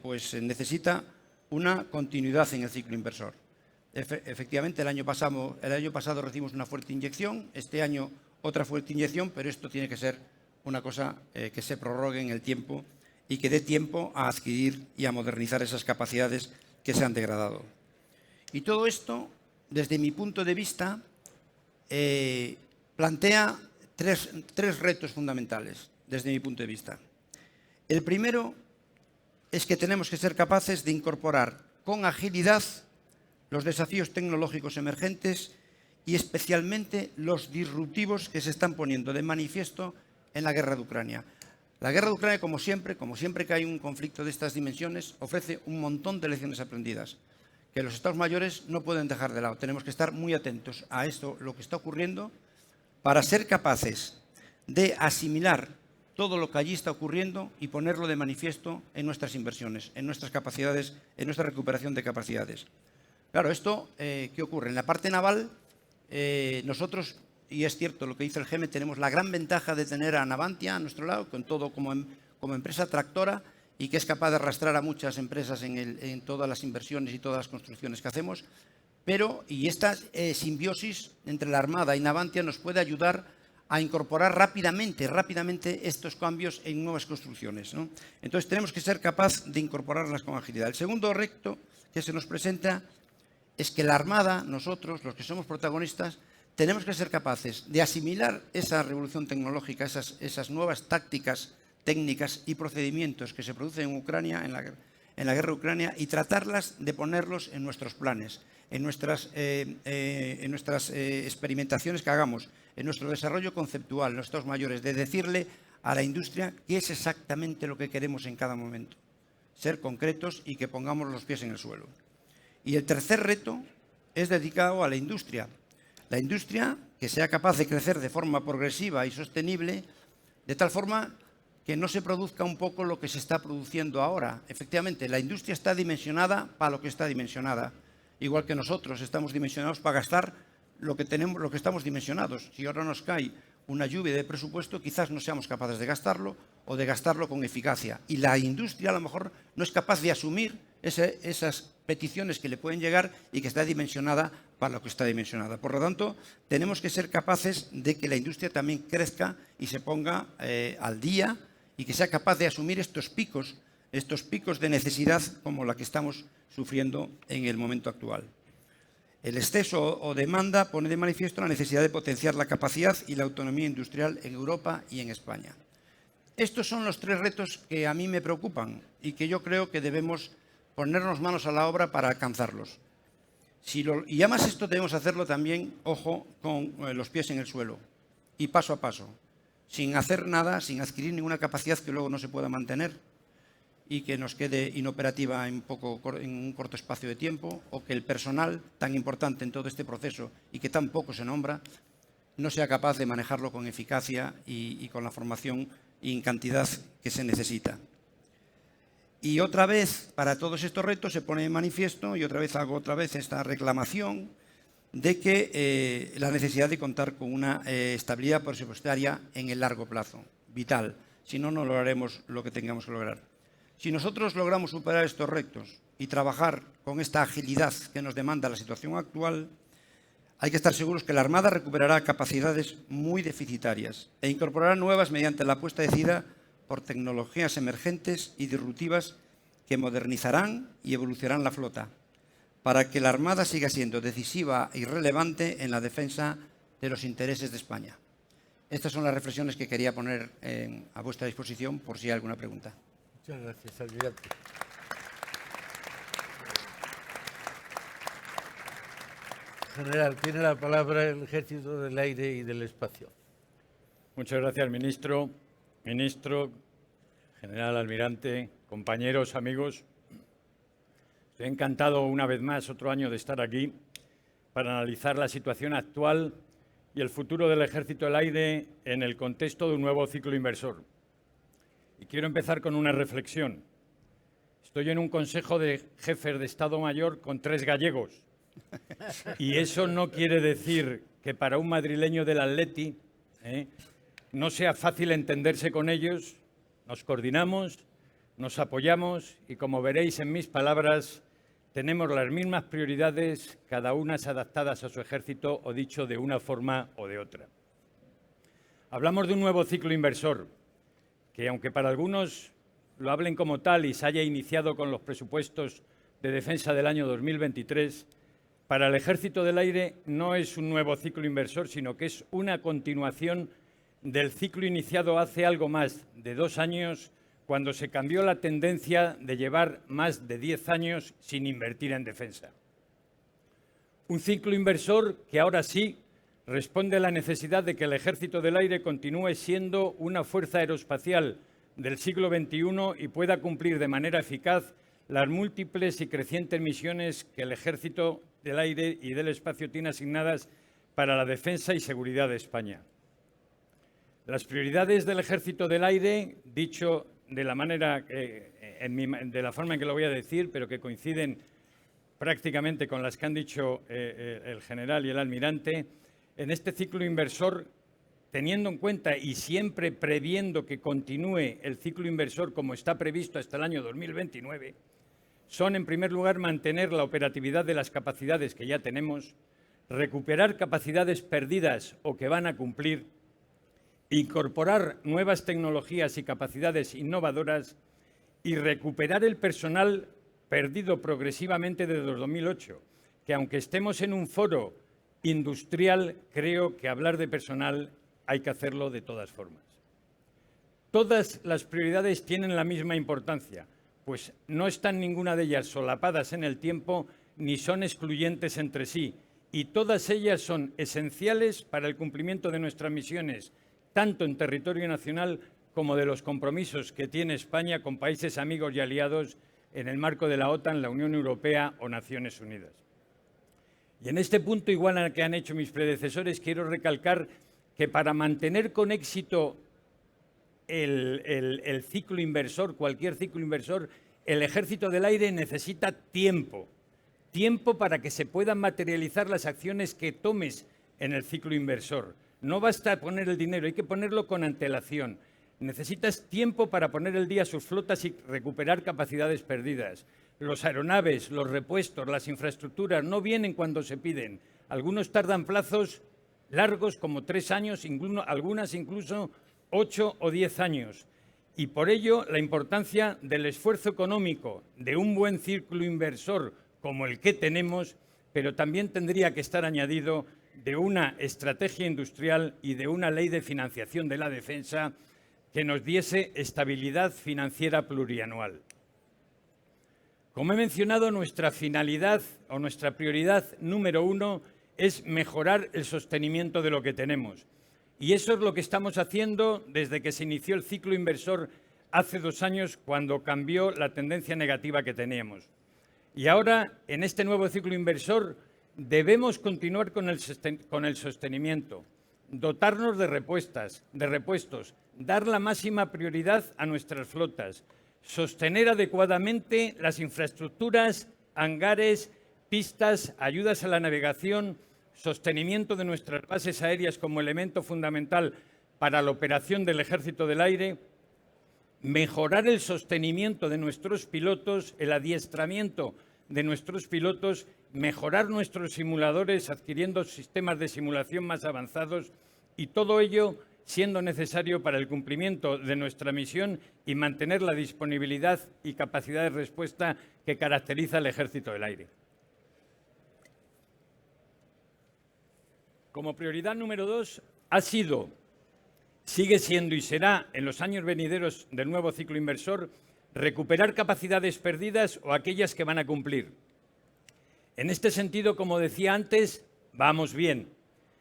pues necesita una continuidad en el ciclo inversor. Efectivamente, el año pasado recibimos una fuerte inyección, este año otra fuerte inyección, pero esto tiene que ser una cosa que se prorrogue en el tiempo y que dé tiempo a adquirir y a modernizar esas capacidades que se han degradado. Y todo esto, desde mi punto de vista, plantea tres retos fundamentales, desde mi punto de vista. El primero es que tenemos que ser capaces de incorporar con agilidad los desafíos tecnológicos emergentes y especialmente los disruptivos que se están poniendo de manifiesto en la guerra de Ucrania. La guerra de Ucrania, como siempre que hay un conflicto de estas dimensiones, ofrece un montón de lecciones aprendidas que los Estados mayores no pueden dejar de lado. Tenemos que estar muy atentos a esto, lo que está ocurriendo, para ser capaces de asimilar todo lo que allí está ocurriendo y ponerlo de manifiesto en nuestras inversiones, en nuestras capacidades, en nuestra recuperación de capacidades. Claro, esto, ¿qué ocurre? En la parte naval, nosotros, y es cierto lo que dice el GEME, tenemos la gran ventaja de tener a Navantia a nuestro lado, con todo como empresa tractora y que es capaz de arrastrar a muchas empresas en todas las inversiones y todas las construcciones que hacemos. Y esta simbiosis entre la Armada y Navantia nos puede ayudar a incorporar rápidamente estos cambios en nuevas construcciones, ¿no? Entonces tenemos que ser capaces de incorporarlas con agilidad. El segundo reto que se nos presenta es que la Armada, nosotros, los que somos protagonistas, tenemos que ser capaces de asimilar esa revolución tecnológica, esas nuevas tácticas, técnicas y procedimientos que se producen en Ucrania, en la guerra de Ucrania, y tratarlas de ponerlos en nuestros planes, en nuestras experimentaciones que hagamos, en nuestro desarrollo conceptual, los Estados mayores, de decirle a la industria qué es exactamente lo que queremos en cada momento. Ser concretos y que pongamos los pies en el suelo. Y el tercer reto es dedicado a la industria. La industria que sea capaz de crecer de forma progresiva y sostenible, de tal forma que no se produzca un poco lo que se está produciendo ahora. Efectivamente, la industria está dimensionada para lo que está dimensionada, igual que nosotros estamos dimensionados para gastar lo que estamos dimensionados. Si ahora nos cae una lluvia de presupuesto, quizás no seamos capaces de gastarlo o de gastarlo con eficacia. Y la industria a lo mejor no es capaz de asumir esas peticiones que le pueden llegar y que está dimensionada para lo que está dimensionada. Por lo tanto, tenemos que ser capaces de que la industria también crezca y se ponga al día y que sea capaz de asumir estos picos de necesidad como la que estamos sufriendo en el momento actual. El exceso o demanda pone de manifiesto la necesidad de potenciar la capacidad y la autonomía industrial en Europa y en España. Estos son los tres retos que a mí me preocupan y que yo creo que debemos ponernos manos a la obra para alcanzarlos. Y además esto debemos hacerlo también, ojo, con los pies en el suelo y paso a paso, sin hacer nada, sin adquirir ninguna capacidad que luego no se pueda mantener y que nos quede inoperativa en un corto espacio de tiempo, o que el personal tan importante en todo este proceso y que tan poco se nombra no sea capaz de manejarlo con eficacia y con la formación y en cantidad que se necesita. Y otra vez, para todos estos retos se pone de manifiesto, y otra vez hago esta reclamación, de que la necesidad de contar con una estabilidad presupuestaria en el largo plazo, vital. Si no, no lograremos lo que tengamos que lograr. Si nosotros logramos superar estos retos y trabajar con esta agilidad que nos demanda la situación actual, hay que estar seguros que la Armada recuperará capacidades muy deficitarias e incorporará nuevas mediante la apuesta decidida por tecnologías emergentes y disruptivas que modernizarán y evolucionarán la flota, para que la Armada siga siendo decisiva y relevante en la defensa de los intereses de España. Estas son las reflexiones que quería poner a vuestra disposición por si hay alguna pregunta. Muchas gracias, almirante. General, tiene la palabra el Ejército del Aire y del Espacio. Muchas gracias, ministro. Ministro, general, almirante, compañeros, amigos. Estoy encantado una vez más, otro año, de estar aquí para analizar la situación actual y el futuro del Ejército del Aire en el contexto de un nuevo ciclo inversor. Y quiero empezar con una reflexión. Estoy en un consejo de jefes de Estado Mayor con 3 gallegos. Y eso no quiere decir que para un madrileño del Atleti no sea fácil entenderse con ellos. Nos coordinamos, nos apoyamos y, como veréis en mis palabras, tenemos las mismas prioridades, cada una adaptadas a su ejército o dicho de una forma o de otra. Hablamos de un nuevo ciclo inversor que, aunque para algunos lo hablen como tal y se haya iniciado con los presupuestos de defensa del año 2023, para el Ejército del Aire no es un nuevo ciclo inversor, sino que es una continuación del ciclo iniciado hace algo más de 2 años, cuando se cambió la tendencia de llevar más de 10 años sin invertir en defensa. Un ciclo inversor que ahora sí responde a la necesidad de que el Ejército del Aire continúe siendo una fuerza aeroespacial del siglo XXI y pueda cumplir de manera eficaz las múltiples y crecientes misiones que el Ejército del Aire y del Espacio tiene asignadas para la defensa y seguridad de España. Las prioridades del Ejército del Aire, dicho de la manera, de la forma en que lo voy a decir, pero que coinciden prácticamente con las que han dicho el general y el almirante, en este ciclo inversor, teniendo en cuenta y siempre previendo que continúe el ciclo inversor como está previsto hasta el año 2029, son, en primer lugar, mantener la operatividad de las capacidades que ya tenemos, recuperar capacidades perdidas o que van a cumplir, incorporar nuevas tecnologías y capacidades innovadoras y recuperar el personal perdido progresivamente desde 2008, que aunque estemos en un foro industrial, creo que hablar de personal hay que hacerlo de todas formas. Todas las prioridades tienen la misma importancia, pues no están ninguna de ellas solapadas en el tiempo ni son excluyentes entre sí, y todas ellas son esenciales para el cumplimiento de nuestras misiones, tanto en territorio nacional como de los compromisos que tiene España con países amigos y aliados en el marco de la OTAN, la Unión Europea o Naciones Unidas. Y en este punto, igual al que han hecho mis predecesores, quiero recalcar que para mantener con éxito el ciclo inversor, cualquier ciclo inversor, el Ejército del Aire necesita tiempo. Tiempo para que se puedan materializar las acciones que tomes en el ciclo inversor. No basta poner el dinero, hay que ponerlo con antelación. Necesitas tiempo para poner al día sus flotas y recuperar capacidades perdidas. Los aeronaves, los repuestos, las infraestructuras no vienen cuando se piden. Algunos tardan plazos largos como 3 años, algunas incluso 8 o 10 años. Y por ello la importancia del esfuerzo económico de un buen ciclo inversor como el que tenemos, pero también tendría que estar añadido de una estrategia industrial y de una ley de financiación de la defensa que nos diese estabilidad financiera plurianual. Como he mencionado, nuestra finalidad o nuestra prioridad número 1 es mejorar el sostenimiento de lo que tenemos. Y eso es lo que estamos haciendo desde que se inició el ciclo inversor hace 2 años, cuando cambió la tendencia negativa que teníamos. Y ahora, en este nuevo ciclo inversor, debemos continuar con el sostenimiento, dotarnos de repuestos, dar la máxima prioridad a nuestras flotas, sostener adecuadamente las infraestructuras, hangares, pistas, ayudas a la navegación, sostenimiento de nuestras bases aéreas como elemento fundamental para la operación del Ejército del Aire, mejorar el sostenimiento de nuestros pilotos, el adiestramiento de nuestros pilotos, mejorar nuestros simuladores adquiriendo sistemas de simulación más avanzados y todo ello siendo necesario para el cumplimiento de nuestra misión y mantener la disponibilidad y capacidad de respuesta que caracteriza al Ejército del Aire. Como prioridad número 2 ha sido, sigue siendo y será en los años venideros del nuevo ciclo inversor recuperar capacidades perdidas o aquellas que van a cumplir. En este sentido, como decía antes, vamos bien,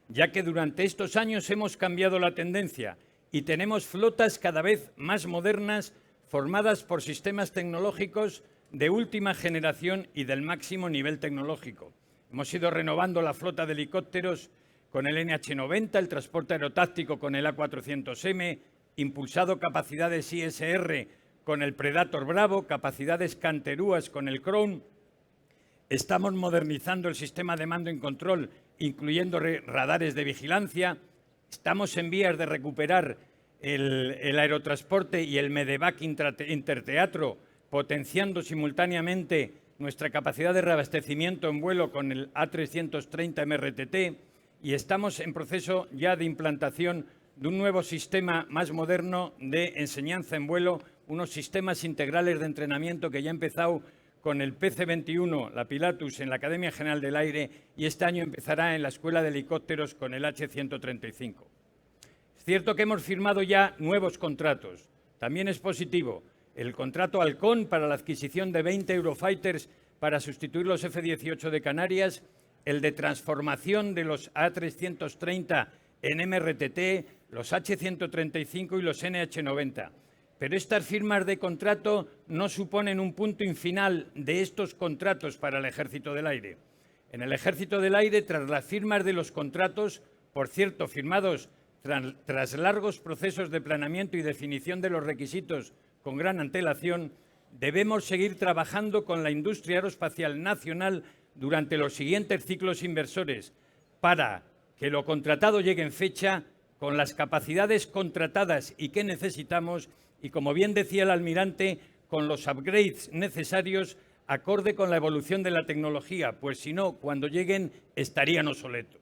ya que durante estos años hemos cambiado la tendencia y tenemos flotas cada vez más modernas formadas por sistemas tecnológicos de última generación y del máximo nivel tecnológico. Hemos ido renovando la flota de helicópteros con el NH-90, el transporte aerotáctico con el A400M, impulsado capacidades ISR con el Predator Bravo, capacidades canterúas con el Crown. Estamos modernizando el sistema de mando y control, incluyendo radares de vigilancia. Estamos en vías de recuperar el aerotransporte y el Medevac interteatro, potenciando simultáneamente nuestra capacidad de reabastecimiento en vuelo con el A330 MRTT y estamos en proceso ya de implantación de un nuevo sistema más moderno de enseñanza en vuelo, unos sistemas integrales de entrenamiento que ya ha empezado con el PC-21, la Pilatus, en la Academia General del Aire y este año empezará en la Escuela de Helicópteros con el H-135. Es cierto que hemos firmado ya nuevos contratos. También es positivo el contrato Halcón para la adquisición de 20 Eurofighters para sustituir los F-18 de Canarias, el de transformación de los A330 en MRTT, los H-135 y los NH-90. Pero estas firmas de contrato no suponen un punto final de estos contratos para el Ejército del Aire. En el Ejército del Aire, tras las firmas de los contratos, por cierto, firmados tras largos procesos de planeamiento y definición de los requisitos con gran antelación, debemos seguir trabajando con la industria aeroespacial nacional durante los siguientes ciclos inversores para que lo contratado llegue en fecha con las capacidades contratadas y que necesitamos y, como bien decía el almirante, con los upgrades necesarios acorde con la evolución de la tecnología, pues si no, cuando lleguen estarían obsoletos.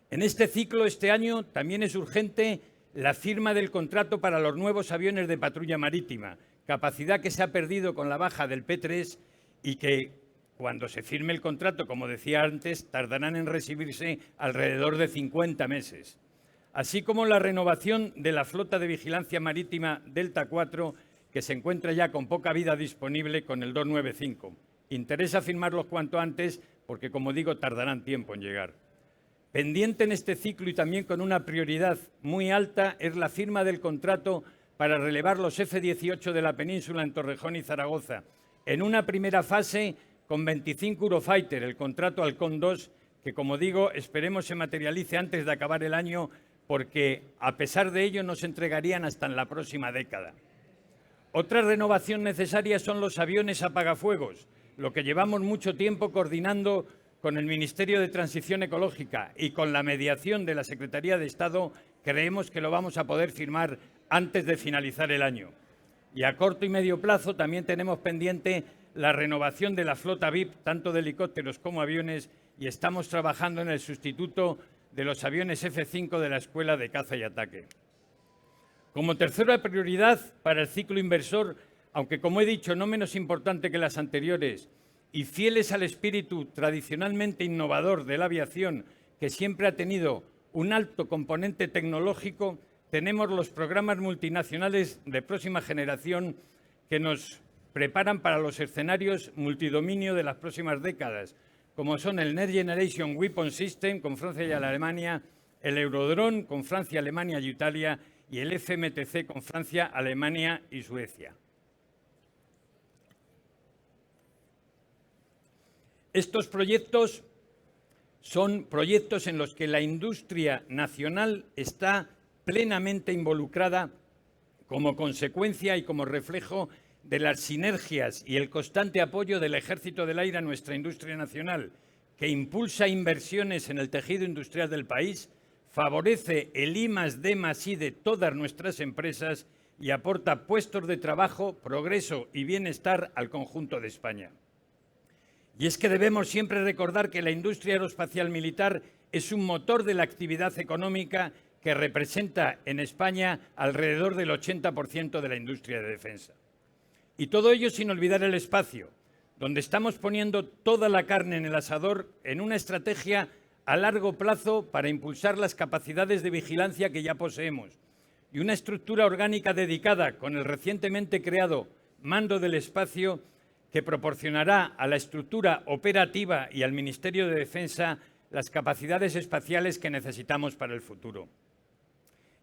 En este ciclo, este año, también es urgente la firma del contrato para los nuevos aviones de patrulla marítima, capacidad que se ha perdido con la baja del P3 y que, cuando se firme el contrato, como decía antes, tardarán en recibirse alrededor de 50 meses. Así como la renovación de la flota de vigilancia marítima Delta IV, que se encuentra ya con poca vida disponible con el 295. Interesa firmarlos cuanto antes porque, como digo, tardarán tiempo en llegar. Pendiente en este ciclo y también con una prioridad muy alta es la firma del contrato para relevar los F-18 de la península en Torrejón y Zaragoza. En una primera fase con 25 Eurofighter, el contrato Halcón II, que, como digo, esperemos se materialice antes de acabar el año porque, a pesar de ello, no se entregarían hasta en la próxima década. Otra renovación necesaria son los aviones apagafuegos, lo que llevamos mucho tiempo coordinando con el Ministerio de Transición Ecológica y con la mediación de la Secretaría de Estado, creemos que lo vamos a poder firmar antes de finalizar el año. Y a corto y medio plazo también tenemos pendiente la renovación de la flota VIP, tanto de helicópteros como aviones, y estamos trabajando en el sustituto de los aviones F-5 de la Escuela de Caza y Ataque. Como tercera prioridad para el ciclo inversor, aunque como he dicho no menos importante que las anteriores y fieles al espíritu tradicionalmente innovador de la aviación, que siempre ha tenido un alto componente tecnológico, tenemos los programas multinacionales de próxima generación que nos preparan para los escenarios multidominio de las próximas décadas, como son el Next Generation Weapon System con Francia y Alemania, el Eurodrone con Francia, Alemania y Italia y el FMTC con Francia, Alemania y Suecia. Estos proyectos son proyectos en los que la industria nacional está plenamente involucrada como consecuencia y como reflejo de las sinergias y el constante apoyo del Ejército del Aire a nuestra industria nacional, que impulsa inversiones en el tejido industrial del país, favorece el I+D+I de todas nuestras empresas y aporta puestos de trabajo, progreso y bienestar al conjunto de España. Y es que debemos siempre recordar que la industria aeroespacial militar es un motor de la actividad económica que representa en España alrededor del 80% de la industria de defensa. Y todo ello sin olvidar el espacio, donde estamos poniendo toda la carne en el asador en una estrategia a largo plazo para impulsar las capacidades de vigilancia que ya poseemos y una estructura orgánica dedicada con el recientemente creado Mando del Espacio que proporcionará a la estructura operativa y al Ministerio de Defensa las capacidades espaciales que necesitamos para el futuro.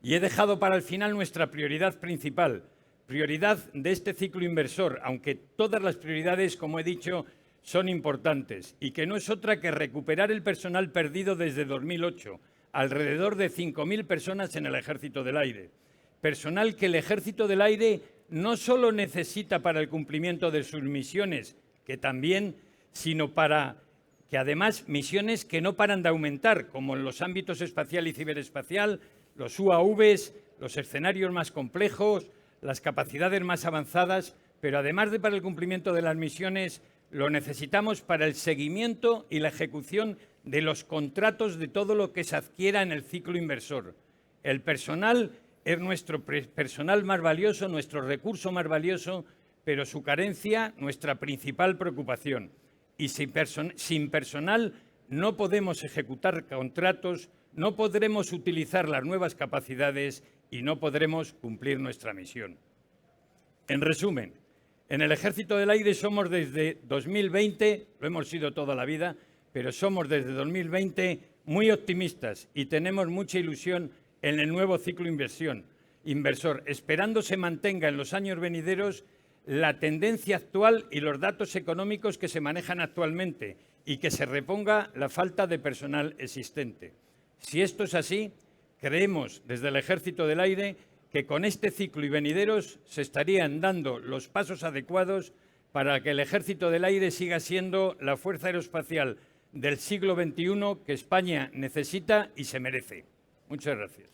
Y he dejado para el final nuestra prioridad principal, prioridad de este ciclo inversor, aunque todas las prioridades, como he dicho, son importantes, y que no es otra que recuperar el personal perdido desde 2008, alrededor de 5.000 personas en el Ejército del Aire. Personal que el Ejército del Aire no solo necesita para el cumplimiento de sus misiones, que también, sino para que además misiones que no paran de aumentar, como en los ámbitos espacial y ciberespacial, los UAVs, los escenarios más complejos, las capacidades más avanzadas, pero además de para el cumplimiento de las misiones, lo necesitamos para el seguimiento y la ejecución de los contratos de todo lo que se adquiera en el ciclo inversor. El personal es nuestro personal más valioso, nuestro recurso más valioso, pero su carencia, nuestra principal preocupación. Y sin personal no podemos ejecutar contratos, no podremos utilizar las nuevas capacidades y no podremos cumplir nuestra misión. En resumen, en el Ejército del Aire somos desde 2020, lo hemos sido toda la vida, pero somos desde 2020 muy optimistas y tenemos mucha ilusión en el nuevo ciclo inversor, esperando se mantenga en los años venideros la tendencia actual y los datos económicos que se manejan actualmente y que se reponga la falta de personal existente. Si esto es así, creemos desde el Ejército del Aire que con este ciclo y venideros se estarían dando los pasos adecuados para que el Ejército del Aire siga siendo la fuerza aeroespacial del siglo XXI que España necesita y se merece. Muchas gracias.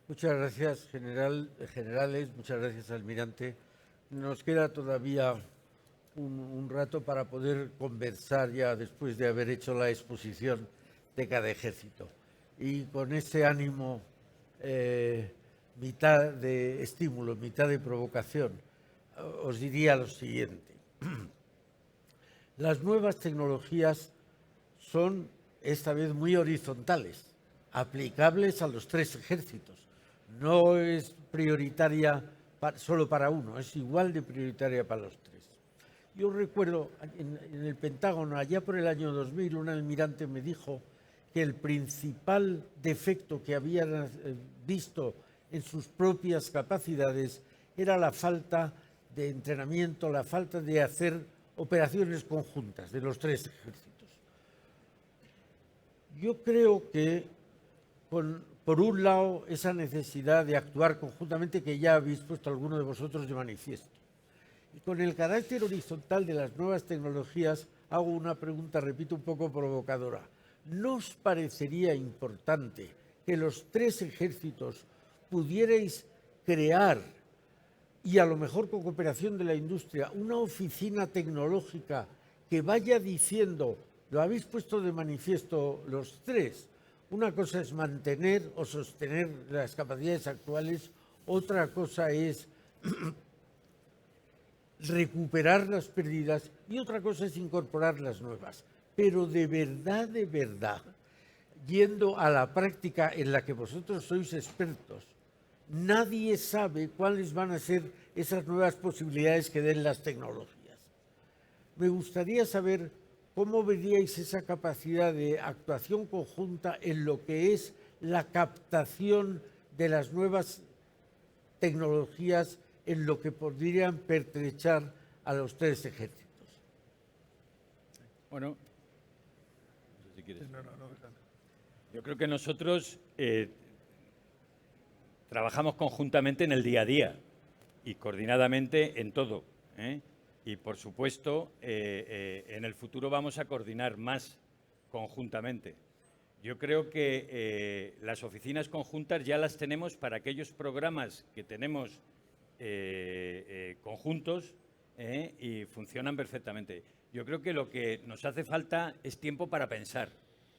Muchas gracias, generales, muchas gracias, almirante. Nos queda todavía un rato para poder conversar ya después de haber hecho la exposición de cada ejército. Y con ese ánimo, mitad de estímulo, mitad de provocación, os diría lo siguiente. Las nuevas tecnologías son esta vez muy horizontales, aplicables a los tres ejércitos. No es prioritaria solo para uno, es igual de prioritaria para los tres. Yo recuerdo en el Pentágono, allá por el año 2000, un almirante me dijo que el principal defecto que habían visto en sus propias capacidades era la falta de entrenamiento, la falta de hacer operaciones conjuntas de los tres ejércitos. Yo creo que por un lado, esa necesidad de actuar conjuntamente que ya habéis puesto alguno de vosotros de manifiesto. Y con el carácter horizontal de las nuevas tecnologías, hago una pregunta, repito, un poco provocadora. ¿No os parecería importante que los tres ejércitos pudierais crear, y a lo mejor con cooperación de la industria, una oficina tecnológica que vaya diciendo, lo habéis puesto de manifiesto los tres? Una cosa es mantener o sostener las capacidades actuales, otra cosa es recuperar las perdidas y otra cosa es incorporar las nuevas. Pero de verdad, yendo a la práctica en la que vosotros sois expertos, nadie sabe cuáles van a ser esas nuevas posibilidades que den las tecnologías. Me gustaría saber ¿cómo veríais esa capacidad de actuación conjunta en lo que es la captación de las nuevas tecnologías en lo que podrían pertrechar a los tres ejércitos? Bueno, no sé si quieres. Yo creo que nosotros trabajamos conjuntamente en el día a día y coordinadamente en todo, ¿eh? Y, por supuesto, en el futuro vamos a coordinar más conjuntamente. Yo creo que las oficinas conjuntas ya las tenemos para aquellos programas que tenemos conjuntos, y funcionan perfectamente. Yo creo que lo que nos hace falta es tiempo para pensar,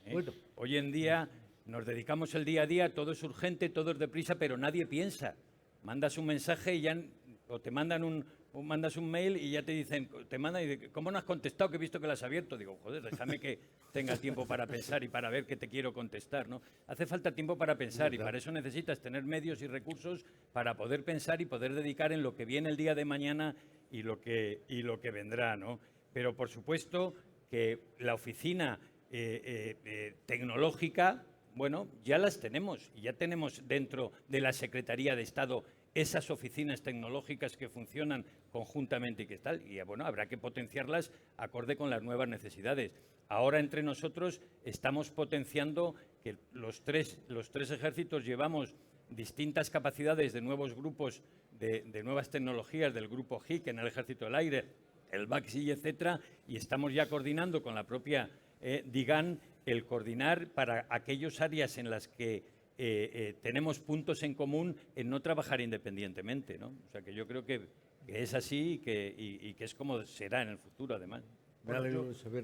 ¿eh? Bueno. Hoy en día nos dedicamos el día a día, todo es urgente, todo es deprisa, pero nadie piensa. Mandas un mensaje y ya, o te mandan mandas un mail y ya te dicen, te mandan y dicen, ¿cómo no has contestado que he visto que lo has abierto? Digo, joder, déjame que tenga tiempo para pensar y para ver qué te quiero contestar, ¿no? Hace falta tiempo para pensar y para eso necesitas tener medios y recursos para poder pensar y poder dedicar en lo que viene el día de mañana y lo que vendrá, ¿no? Pero, por supuesto, que la oficina tecnológica, bueno, ya las tenemos y ya tenemos dentro de la Secretaría de Estado esas oficinas tecnológicas que funcionan conjuntamente y que tal, y bueno, habrá que potenciarlas acorde con las nuevas necesidades. Ahora entre nosotros estamos potenciando que los tres ejércitos llevamos distintas capacidades de nuevos grupos de nuevas tecnologías del grupo HIC en el Ejército del Aire, el BACSI, etcétera, y estamos ya coordinando con la propia DIGAN el coordinar para aquellas áreas en las que tenemos puntos en común en no trabajar independientemente, ¿no? O sea que yo creo que es así y que es como será en el futuro, además.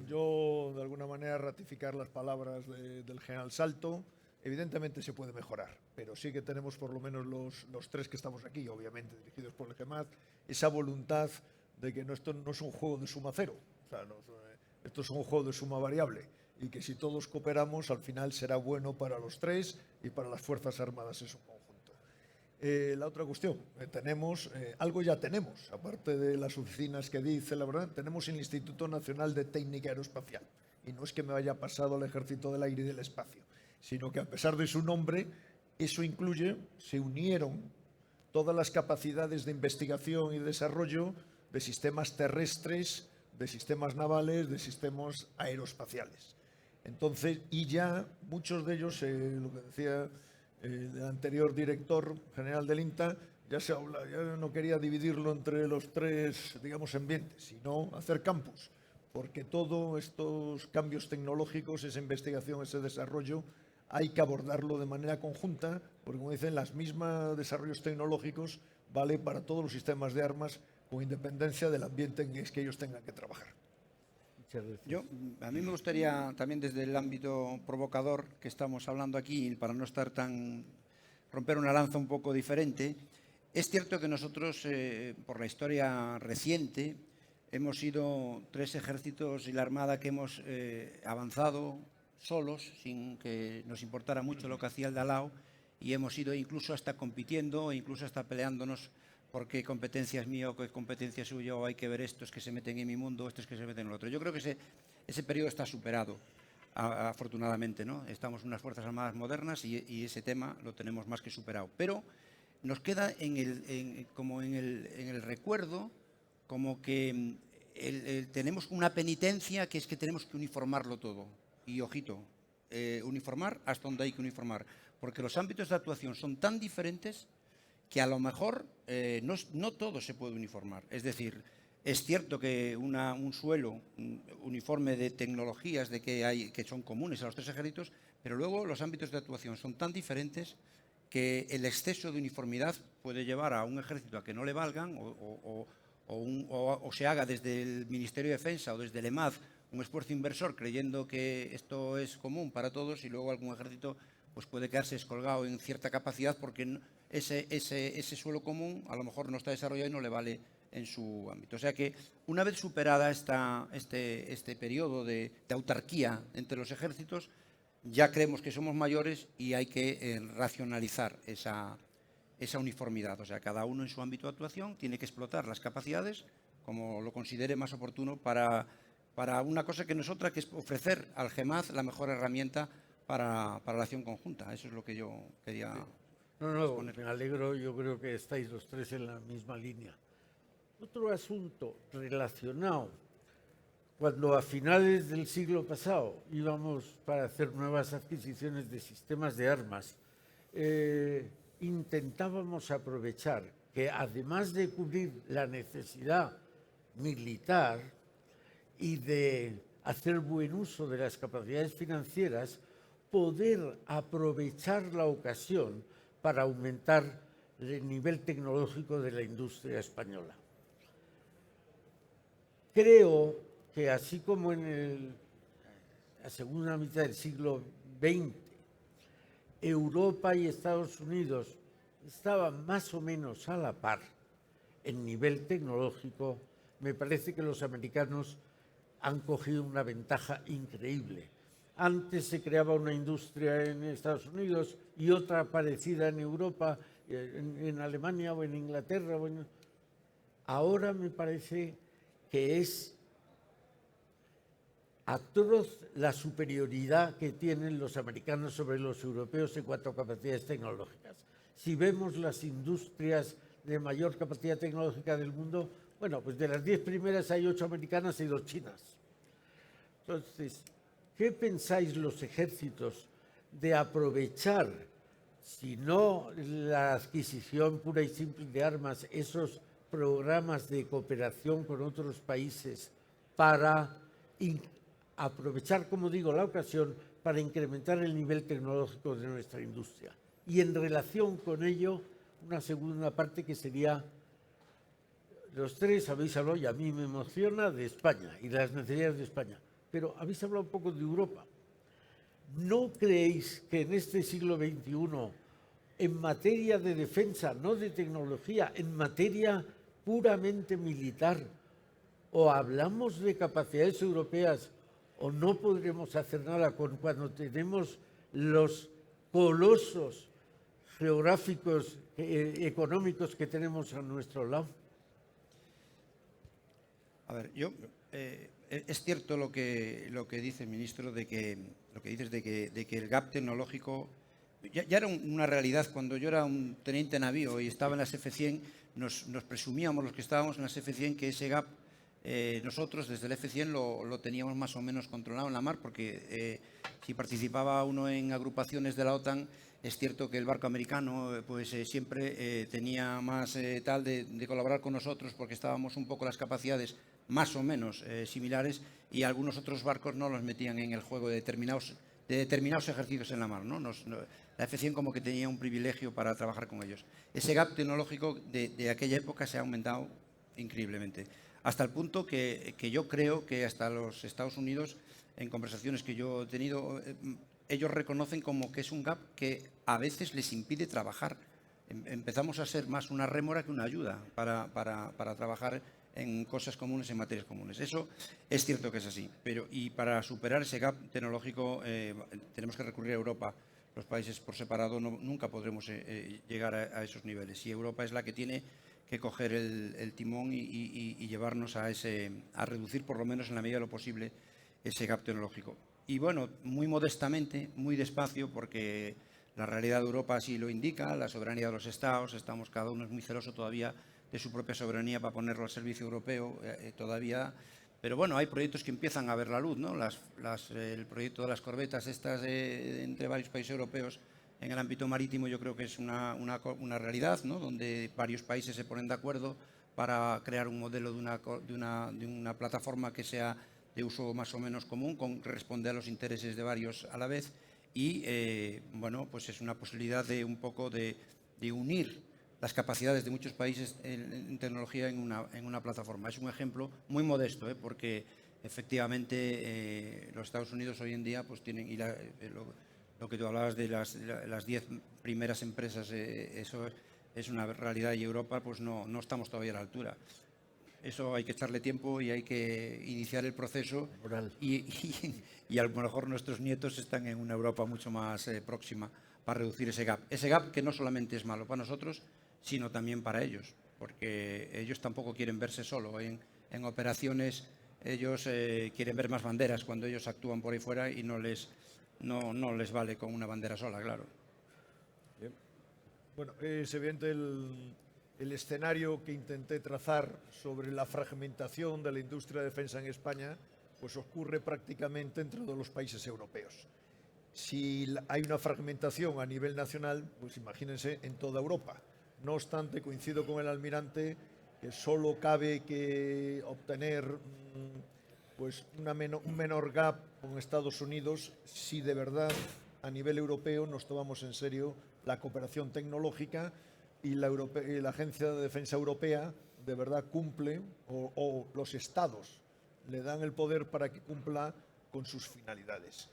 Yo, de alguna manera, ratificar las palabras del general Salto. Evidentemente se puede mejorar, pero sí que tenemos por lo menos los tres que estamos aquí, obviamente dirigidos por el GEMAT, esa voluntad de que esto no es un juego de suma cero, o sea, esto es un juego de suma variable y que si todos cooperamos al final será bueno para los tres y para las Fuerzas Armadas en su conjunto. La otra cuestión, algo ya tenemos, aparte de las oficinas que dice, la verdad, tenemos el Instituto Nacional de Técnica Aeroespacial y no es que me haya pasado al Ejército del Aire y del Espacio, sino que a pesar de su nombre, eso incluye, se unieron todas las capacidades de investigación y desarrollo de sistemas terrestres, de sistemas navales, de sistemas aeroespaciales. Entonces, y ya muchos de ellos, lo que decía el anterior director general del INTA, ya se habla, ya no quería dividirlo entre los tres, digamos, ambientes, sino hacer campus, porque todos estos cambios tecnológicos, esa investigación, ese desarrollo, hay que abordarlo de manera conjunta, porque como dicen, los mismos desarrollos tecnológicos vale para todos los sistemas de armas, con independencia del ambiente en que ellos tengan que trabajar. A mí me gustaría también desde el ámbito provocador que estamos hablando aquí, para no estar romper una lanza un poco diferente. Es cierto que nosotros, por la historia reciente, hemos sido tres ejércitos y la Armada que hemos avanzado solos, sin que nos importara mucho lo que hacía el de al lado, y hemos ido incluso hasta compitiendo, incluso hasta peleándonos porque competencia es mía o qué competencia es suya, o hay que ver estos que se meten en mi mundo, estos que se meten en el otro. Yo creo que ese periodo está superado, afortunadamente, ¿no? Estamos en unas Fuerzas Armadas modernas y ese tema lo tenemos más que superado. Pero nos queda como en el recuerdo, como que tenemos una penitencia, que es que tenemos que uniformarlo todo. Y ojito, uniformar hasta donde hay que uniformar, porque los ámbitos de actuación son tan diferentes que a lo mejor no todo se puede uniformar. Es decir, es cierto que un suelo uniforme de tecnologías que son comunes a los tres ejércitos, pero luego los ámbitos de actuación son tan diferentes que el exceso de uniformidad puede llevar a un ejército a que no le valgan o se haga desde el Ministerio de Defensa o desde el EMAD un esfuerzo inversor creyendo que esto es común para todos y luego algún ejército pues puede quedarse descolgado en cierta capacidad porque ese suelo común a lo mejor no está desarrollado y no le vale en su ámbito. O sea que una vez superada este periodo de autarquía entre los ejércitos, ya creemos que somos mayores y hay que racionalizar esa uniformidad. O sea, cada uno en su ámbito de actuación tiene que explotar las capacidades como lo considere más oportuno para una cosa que no es otra, que es ofrecer al GEMAD la mejor herramienta para la acción conjunta. Eso es lo que yo quería exponer. Me alegro, yo creo que estáis los tres en la misma línea. Otro asunto relacionado, cuando a finales del siglo pasado íbamos para hacer nuevas adquisiciones de sistemas de armas, intentábamos aprovechar que además de cubrir la necesidad militar y de hacer buen uso de las capacidades financieras, poder aprovechar la ocasión para aumentar el nivel tecnológico de la industria española. Creo que así como en la segunda mitad del siglo XX, Europa y Estados Unidos estaban más o menos a la par en nivel tecnológico, me parece que los americanos han cogido una ventaja increíble. Antes se creaba una industria en Estados Unidos y otra parecida en Europa, en Alemania o en Inglaterra. Ahora me parece que es atroz la superioridad que tienen los americanos sobre los europeos en cuanto a capacidades tecnológicas. Si vemos las industrias de mayor capacidad tecnológica del mundo, bueno, pues de las 10 primeras hay 8 americanas y 2 chinas. Entonces, ¿qué pensáis los ejércitos de aprovechar, si no la adquisición pura y simple de armas, esos programas de cooperación con otros países para aprovechar, como digo, la ocasión para incrementar el nivel tecnológico de nuestra industria? Y en relación con ello, una segunda parte que sería, los tres habéis hablado, y a mí me emociona, de España y de las necesidades de España, pero habéis hablado un poco de Europa. ¿No creéis que en este siglo XXI, en materia de defensa, no de tecnología, en materia puramente militar, o hablamos de capacidades europeas o no podremos hacer nada cuando tenemos los colosos geográficos, económicos que tenemos a nuestro lado? A ver, es cierto lo que dice el ministro, de que el gap tecnológico ya era una realidad. Cuando yo era un teniente navío y estaba en las F-100, nos presumíamos los que estábamos en las F-100 que ese gap nosotros desde el F-100 lo teníamos más o menos controlado en la mar, porque si participaba uno en agrupaciones de la OTAN, es cierto que el barco americano pues siempre tenía más tal de colaborar con nosotros, porque estábamos un poco las capacidades más o menos similares, y algunos otros barcos no los metían en el juego de determinados ejercicios en la mar, ¿no? La F-100 como que tenía un privilegio para trabajar con ellos. Ese gap tecnológico de aquella época se ha aumentado increíblemente, hasta el punto que yo creo que hasta los Estados Unidos, en conversaciones que yo he tenido, ellos reconocen como que es un gap que a veces les impide trabajar. Empezamos a ser más una rémora que una ayuda para trabajar en cosas comunes, en materias comunes. Eso es cierto que es así, y para superar ese gap tecnológico tenemos que recurrir a Europa. Los países por separado nunca podremos llegar a esos niveles, y Europa es la que tiene que coger el timón y llevarnos a reducir, por lo menos en la medida de lo posible, ese gap tecnológico. Y bueno, muy modestamente, muy despacio, porque la realidad de Europa así lo indica, la soberanía de los Estados, cada uno es muy celoso todavía de su propia soberanía para ponerlo al servicio europeo todavía. Pero bueno, hay proyectos que empiezan a ver la luz, ¿no? El proyecto de las corbetas estas entre varios países europeos en el ámbito marítimo, yo creo que es una realidad, ¿no? Donde varios países se ponen de acuerdo para crear un modelo de una plataforma que sea de uso más o menos común, con responder a los intereses de varios a la vez, y bueno, pues es una posibilidad de un poco de unir las capacidades de muchos países en tecnología en una plataforma. Es un ejemplo muy modesto, porque efectivamente los Estados Unidos hoy en día pues tienen, y lo que tú hablabas de las 10 primeras empresas, eso es una realidad, y Europa pues no estamos todavía a la altura. Eso hay que echarle tiempo y hay que iniciar el proceso, y a lo mejor nuestros nietos están en una Europa mucho más próxima para reducir ese gap que no solamente es malo para nosotros, sino también para ellos, porque ellos tampoco quieren verse solo en operaciones. Ellos quieren ver más banderas cuando ellos actúan por ahí fuera, y no les vale con una bandera sola, claro. Bien. Bueno, es evidente el escenario que intenté trazar sobre la fragmentación de la industria de defensa en España, pues ocurre prácticamente en todos los países europeos. Si hay una fragmentación a nivel nacional, pues imagínense en toda Europa. No obstante, coincido con el almirante que solo cabe que obtener pues un menor gap con Estados Unidos si de verdad a nivel europeo nos tomamos en serio la cooperación tecnológica y la Agencia de Defensa Europea de verdad cumple o los estados le dan el poder para que cumpla con sus finalidades.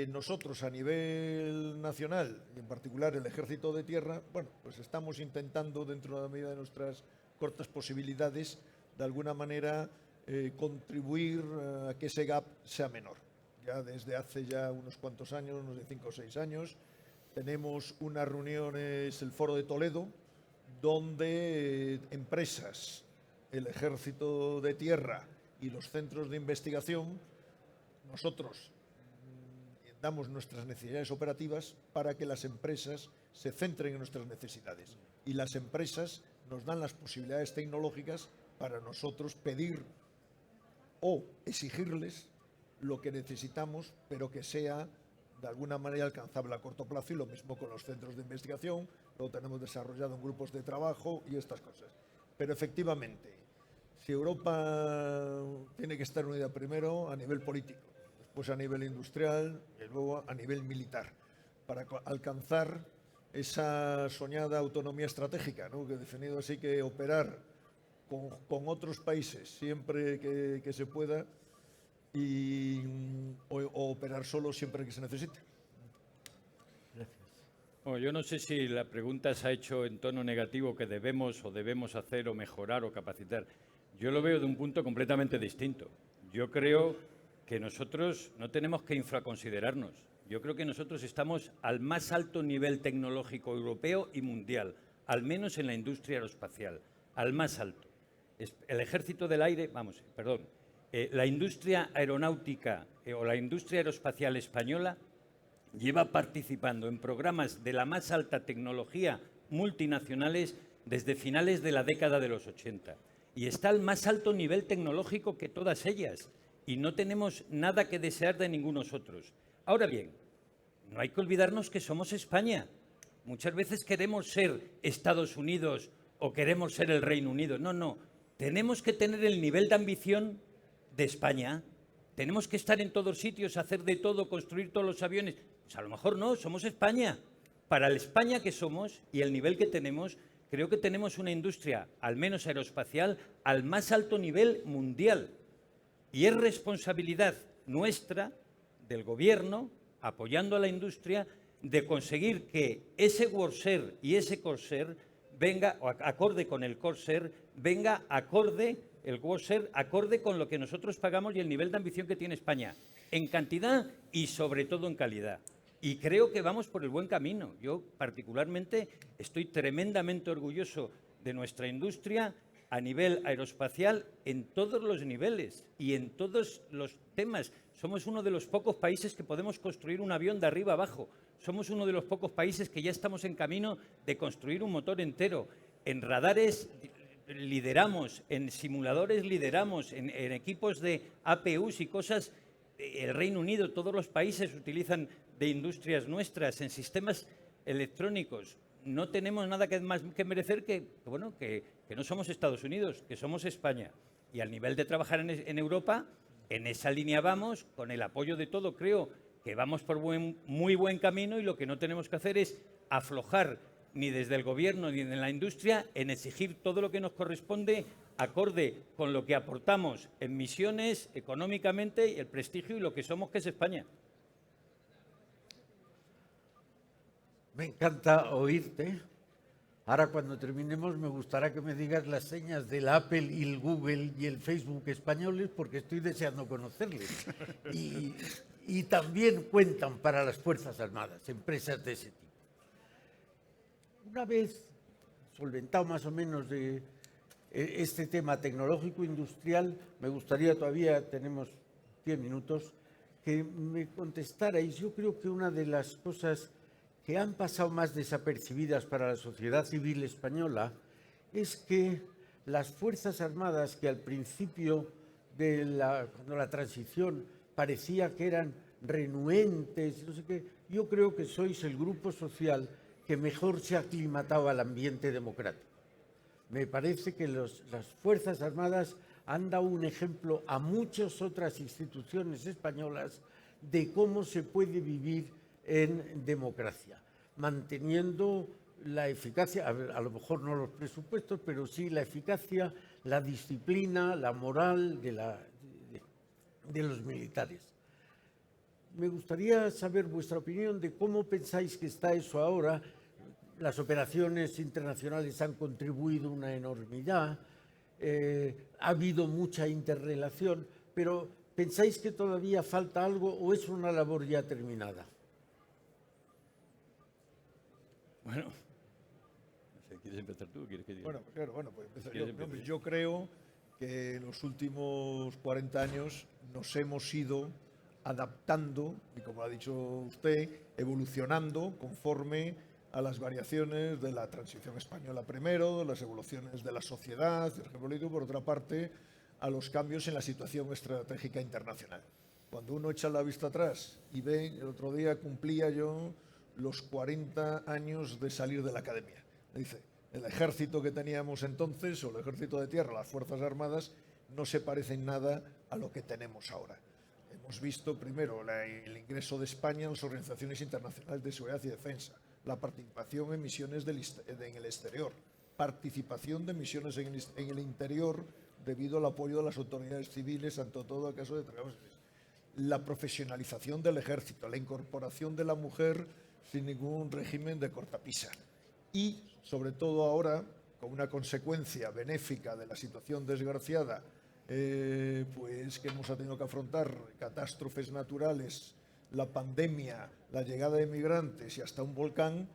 Nosotros a nivel nacional y en particular el Ejército de Tierra, bueno, pues estamos intentando dentro de la medida de nuestras cortas posibilidades de alguna manera contribuir a que ese gap sea menor. Ya desde hace ya unos cuantos años, unos de 5 o 6 años, tenemos unas reuniones, el Foro de Toledo, donde empresas, el Ejército de Tierra y los centros de investigación, nosotros damos nuestras necesidades operativas para que las empresas se centren en nuestras necesidades. Y las empresas nos dan las posibilidades tecnológicas para nosotros pedir o exigirles lo que necesitamos, pero que sea de alguna manera alcanzable a corto plazo, y lo mismo con los centros de investigación, lo tenemos desarrollado en grupos de trabajo y estas cosas. Pero efectivamente, si Europa tiene que estar unida primero a nivel político, después a nivel industrial y luego a nivel militar, para alcanzar esa soñada autonomía estratégica, ¿no? Que he definido así, que operar con otros países siempre que se pueda o operar solo siempre que se necesite. Bueno, yo no sé si la pregunta se ha hecho en tono negativo, que debemos hacer o mejorar o capacitar. Yo lo veo de un punto completamente distinto. Yo creo que nosotros no tenemos que infraconsiderarnos. Yo creo que nosotros estamos al más alto nivel tecnológico europeo y mundial, al menos en la industria aeroespacial, al más alto. El Ejército del Aire, la industria aeronáutica o la industria aeroespacial española lleva participando en programas de la más alta tecnología multinacionales desde finales de la década de los 80. Y está al más alto nivel tecnológico que todas ellas. Y no tenemos nada que desear de ninguno de nosotros. Ahora bien, no hay que olvidarnos que somos España. Muchas veces queremos ser Estados Unidos o queremos ser el Reino Unido. No, no. Tenemos que tener el nivel de ambición de España. Tenemos que estar en todos sitios, hacer de todo, construir todos los aviones. Pues a lo mejor no, somos España. Para la España que somos y el nivel que tenemos, creo que tenemos una industria, al menos aeroespacial, al más alto nivel mundial. Y es responsabilidad nuestra, del Gobierno, apoyando a la industria, de conseguir que ese Workshare y ese Corsair venga, acorde con el Corsair, venga acorde, el Workshare, acorde con lo que nosotros pagamos y el nivel de ambición que tiene España, en cantidad y sobre todo en calidad. Y creo que vamos por el buen camino. Yo particularmente estoy tremendamente orgulloso de nuestra industria a nivel aeroespacial en todos los niveles y en todos los temas. Somos uno de los pocos países que podemos construir un avión de arriba abajo. Somos uno de los pocos países que ya estamos en camino de construir un motor entero. En radares lideramos, en simuladores lideramos, en equipos de APUs y cosas. El Reino Unido, todos los países utilizan de industrias nuestras, en sistemas electrónicos. No tenemos nada más que merecer que no somos Estados Unidos, que somos España. Y al nivel de trabajar en Europa, en esa línea vamos, con el apoyo de todo, creo que vamos por muy buen camino, y lo que no tenemos que hacer es aflojar ni desde el Gobierno ni en la industria en exigir todo lo que nos corresponde acorde con lo que aportamos en misiones, económicamente, y el prestigio y lo que somos, que es España. Me encanta oírte. Ahora, cuando terminemos, me gustaría que me digas las señas del Apple y el Google y el Facebook españoles, porque estoy deseando conocerles. Y también cuentan para las Fuerzas Armadas, empresas de ese tipo. Una vez solventado más o menos de este tema tecnológico industrial, me gustaría, todavía tenemos 10 minutos, que me contestarais. Yo creo que una de las cosas que han pasado más desapercibidas para la sociedad civil española es que las Fuerzas Armadas, que al principio de cuando la transición parecía que eran renuentes, no sé qué. Yo creo que sois el grupo social que mejor se ha aclimatado al ambiente democrático. Me parece que las Fuerzas Armadas han dado un ejemplo a muchas otras instituciones españolas de cómo se puede vivir en democracia, manteniendo la eficacia, a lo mejor no los presupuestos, pero sí la eficacia, la disciplina, la moral de los militares. Me gustaría saber vuestra opinión de cómo pensáis que está eso ahora. Las operaciones internacionales han contribuido una enormidad, ha habido mucha interrelación, pero ¿pensáis que todavía falta algo o es una labor ya terminada? Bueno, no sé, ¿quieres empezar tú o quieres que diga? Bueno, claro, pues empiezo ¿Quieres yo. empezar? Hombre, yo creo que en los últimos 40 años nos hemos ido adaptando, y como ha dicho usted, evolucionando conforme a las variaciones de la transición española primero, las evoluciones de la sociedad, del régimen político, por otra parte, a los cambios en la situación estratégica internacional. Cuando uno echa la vista atrás y ve, el otro día cumplía yo los 40 años de salir de la academia. Dice, el ejército que teníamos entonces, o el ejército de tierra, las Fuerzas Armadas, no se parecen nada a lo que tenemos ahora. Hemos visto primero el ingreso de España en las organizaciones internacionales de seguridad y defensa, la participación en misiones en el exterior, participación de misiones en el interior debido al apoyo de las autoridades civiles ante todo el caso de trabajos, la profesionalización del ejército, la incorporación de la mujer sin ningún régimen de cortapisa y, sobre todo ahora, con una consecuencia benéfica de la situación desgraciada pues que hemos tenido que afrontar, catástrofes naturales, la pandemia, la llegada de migrantes y hasta un volcán,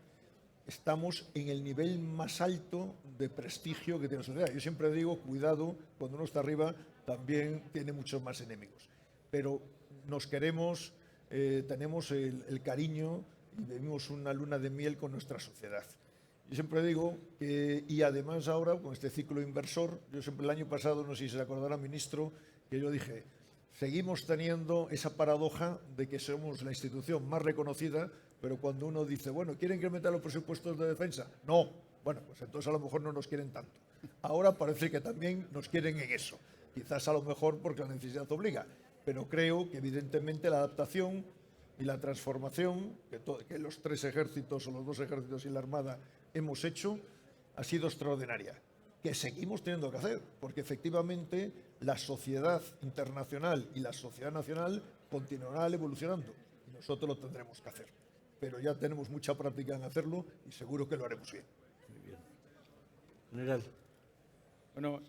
estamos en el nivel más alto de prestigio que tiene la sociedad. Yo siempre digo, cuidado, cuando uno está arriba también tiene muchos más enemigos. Pero nos queremos, tenemos el cariño y vivimos una luna de miel con nuestra sociedad. Yo siempre digo que, y además ahora con este ciclo inversor, yo siempre el año pasado, no sé si se acordará, ministro, que yo dije, seguimos teniendo esa paradoja de que somos la institución más reconocida, pero cuando uno dice, bueno, ¿quieren incrementar los presupuestos de defensa? No. Bueno, pues entonces a lo mejor no nos quieren tanto. Ahora parece que también nos quieren en eso. Quizás a lo mejor porque la necesidad obliga, pero creo que evidentemente la adaptación y la transformación que los tres ejércitos o los dos ejércitos y la Armada hemos hecho ha sido extraordinaria, que seguimos teniendo que hacer, porque efectivamente la sociedad internacional y la sociedad nacional continuarán evolucionando y nosotros lo tendremos que hacer. Pero ya tenemos mucha práctica en hacerlo y seguro que lo haremos bien. General. Bueno,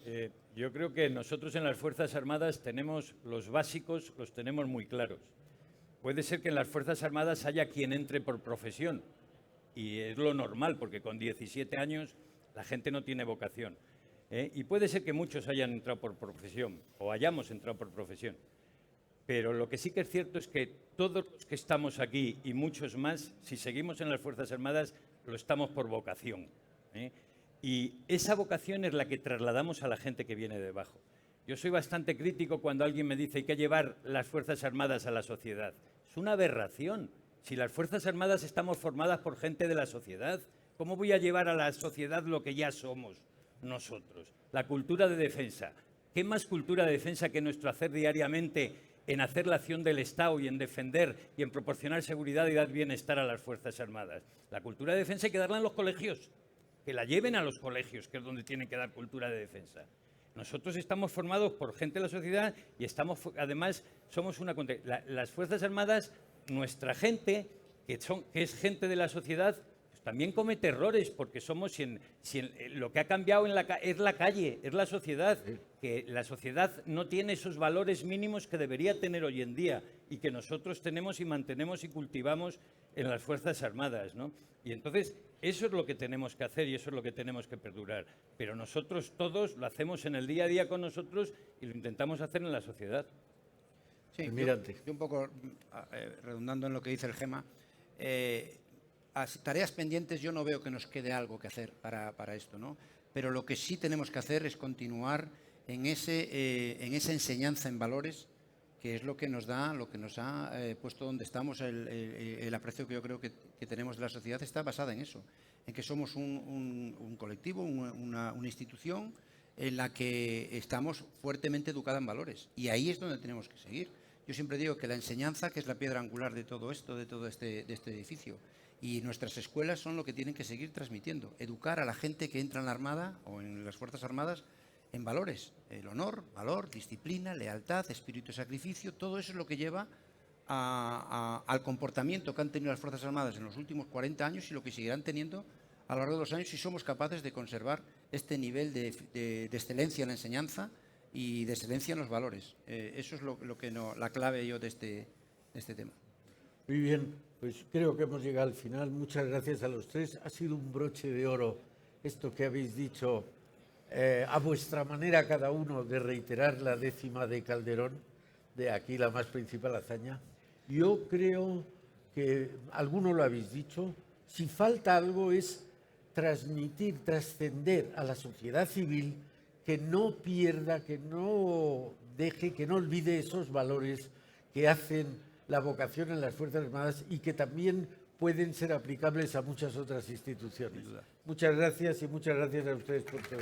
yo creo que nosotros en las Fuerzas Armadas tenemos los básicos, los tenemos muy claros. Puede ser que en las Fuerzas Armadas haya quien entre por profesión, y es lo normal, porque con 17 años la gente no tiene vocación. Y puede ser que muchos hayan entrado por profesión, o hayamos entrado por profesión. Pero lo que sí que es cierto es que todos los que estamos aquí, y muchos más, si seguimos en las Fuerzas Armadas, lo estamos por vocación. Y esa vocación es la que trasladamos a la gente que viene debajo. Yo soy bastante crítico cuando alguien me dice hay que llevar las Fuerzas Armadas a la sociedad. Es una aberración. Si las Fuerzas Armadas estamos formadas por gente de la sociedad, ¿cómo voy a llevar a la sociedad lo que ya somos nosotros? La cultura de defensa. ¿Qué más cultura de defensa que nuestro hacer diariamente en hacer la acción del Estado y en defender y en proporcionar seguridad y dar bienestar a las Fuerzas Armadas? La cultura de defensa hay que darla en los colegios, que la lleven a los colegios, que es donde tienen que dar cultura de defensa. Nosotros estamos formados por gente de la sociedad y además somos una... Las Fuerzas Armadas, nuestra gente, que es gente de la sociedad, pues también comete errores, porque somos lo que ha cambiado es la calle, es la sociedad, que la sociedad no tiene esos valores mínimos que debería tener hoy en día y que nosotros tenemos y mantenemos y cultivamos en las Fuerzas Armadas, ¿no? Y entonces eso es lo que tenemos que hacer y eso es lo que tenemos que perdurar. Pero nosotros todos lo hacemos en el día a día con nosotros y lo intentamos hacer en la sociedad. Sí, Almirante. yo un poco redundando en lo que dice el GEMA, tareas pendientes yo no veo que nos quede algo que hacer para esto, ¿no? Pero lo que sí tenemos que hacer es continuar en esa enseñanza en valores que es lo que nos ha puesto donde estamos. El aprecio que yo creo que tenemos de la sociedad está basada en eso, en que somos un colectivo, una institución en la que estamos fuertemente educada en valores. Y ahí es donde tenemos que seguir. Yo siempre digo que la enseñanza, que es la piedra angular de todo esto, de todo este edificio, y nuestras escuelas son lo que tienen que seguir transmitiendo. Educar a la gente que entra en la Armada o en las Fuerzas Armadas en valores. El honor, valor, disciplina, lealtad, espíritu de sacrificio, todo eso es lo que lleva al comportamiento que han tenido las Fuerzas Armadas en los últimos 40 años y lo que seguirán teniendo a lo largo de los años si somos capaces de conservar este nivel de excelencia en la enseñanza y de excelencia en los valores. Eso es la clave yo de este tema. Muy bien, pues creo que hemos llegado al final. Muchas gracias a los tres. Ha sido un broche de oro esto que habéis dicho a vuestra manera cada uno de reiterar la 10ª de Calderón, de aquí la más principal hazaña. Yo creo que, alguno lo habéis dicho, si falta algo es transmitir, trascender a la sociedad civil que no pierda, que no deje, que no olvide esos valores que hacen la vocación en las Fuerzas Armadas y que también pueden ser aplicables a muchas otras instituciones. Muchas gracias y muchas gracias a ustedes por todo.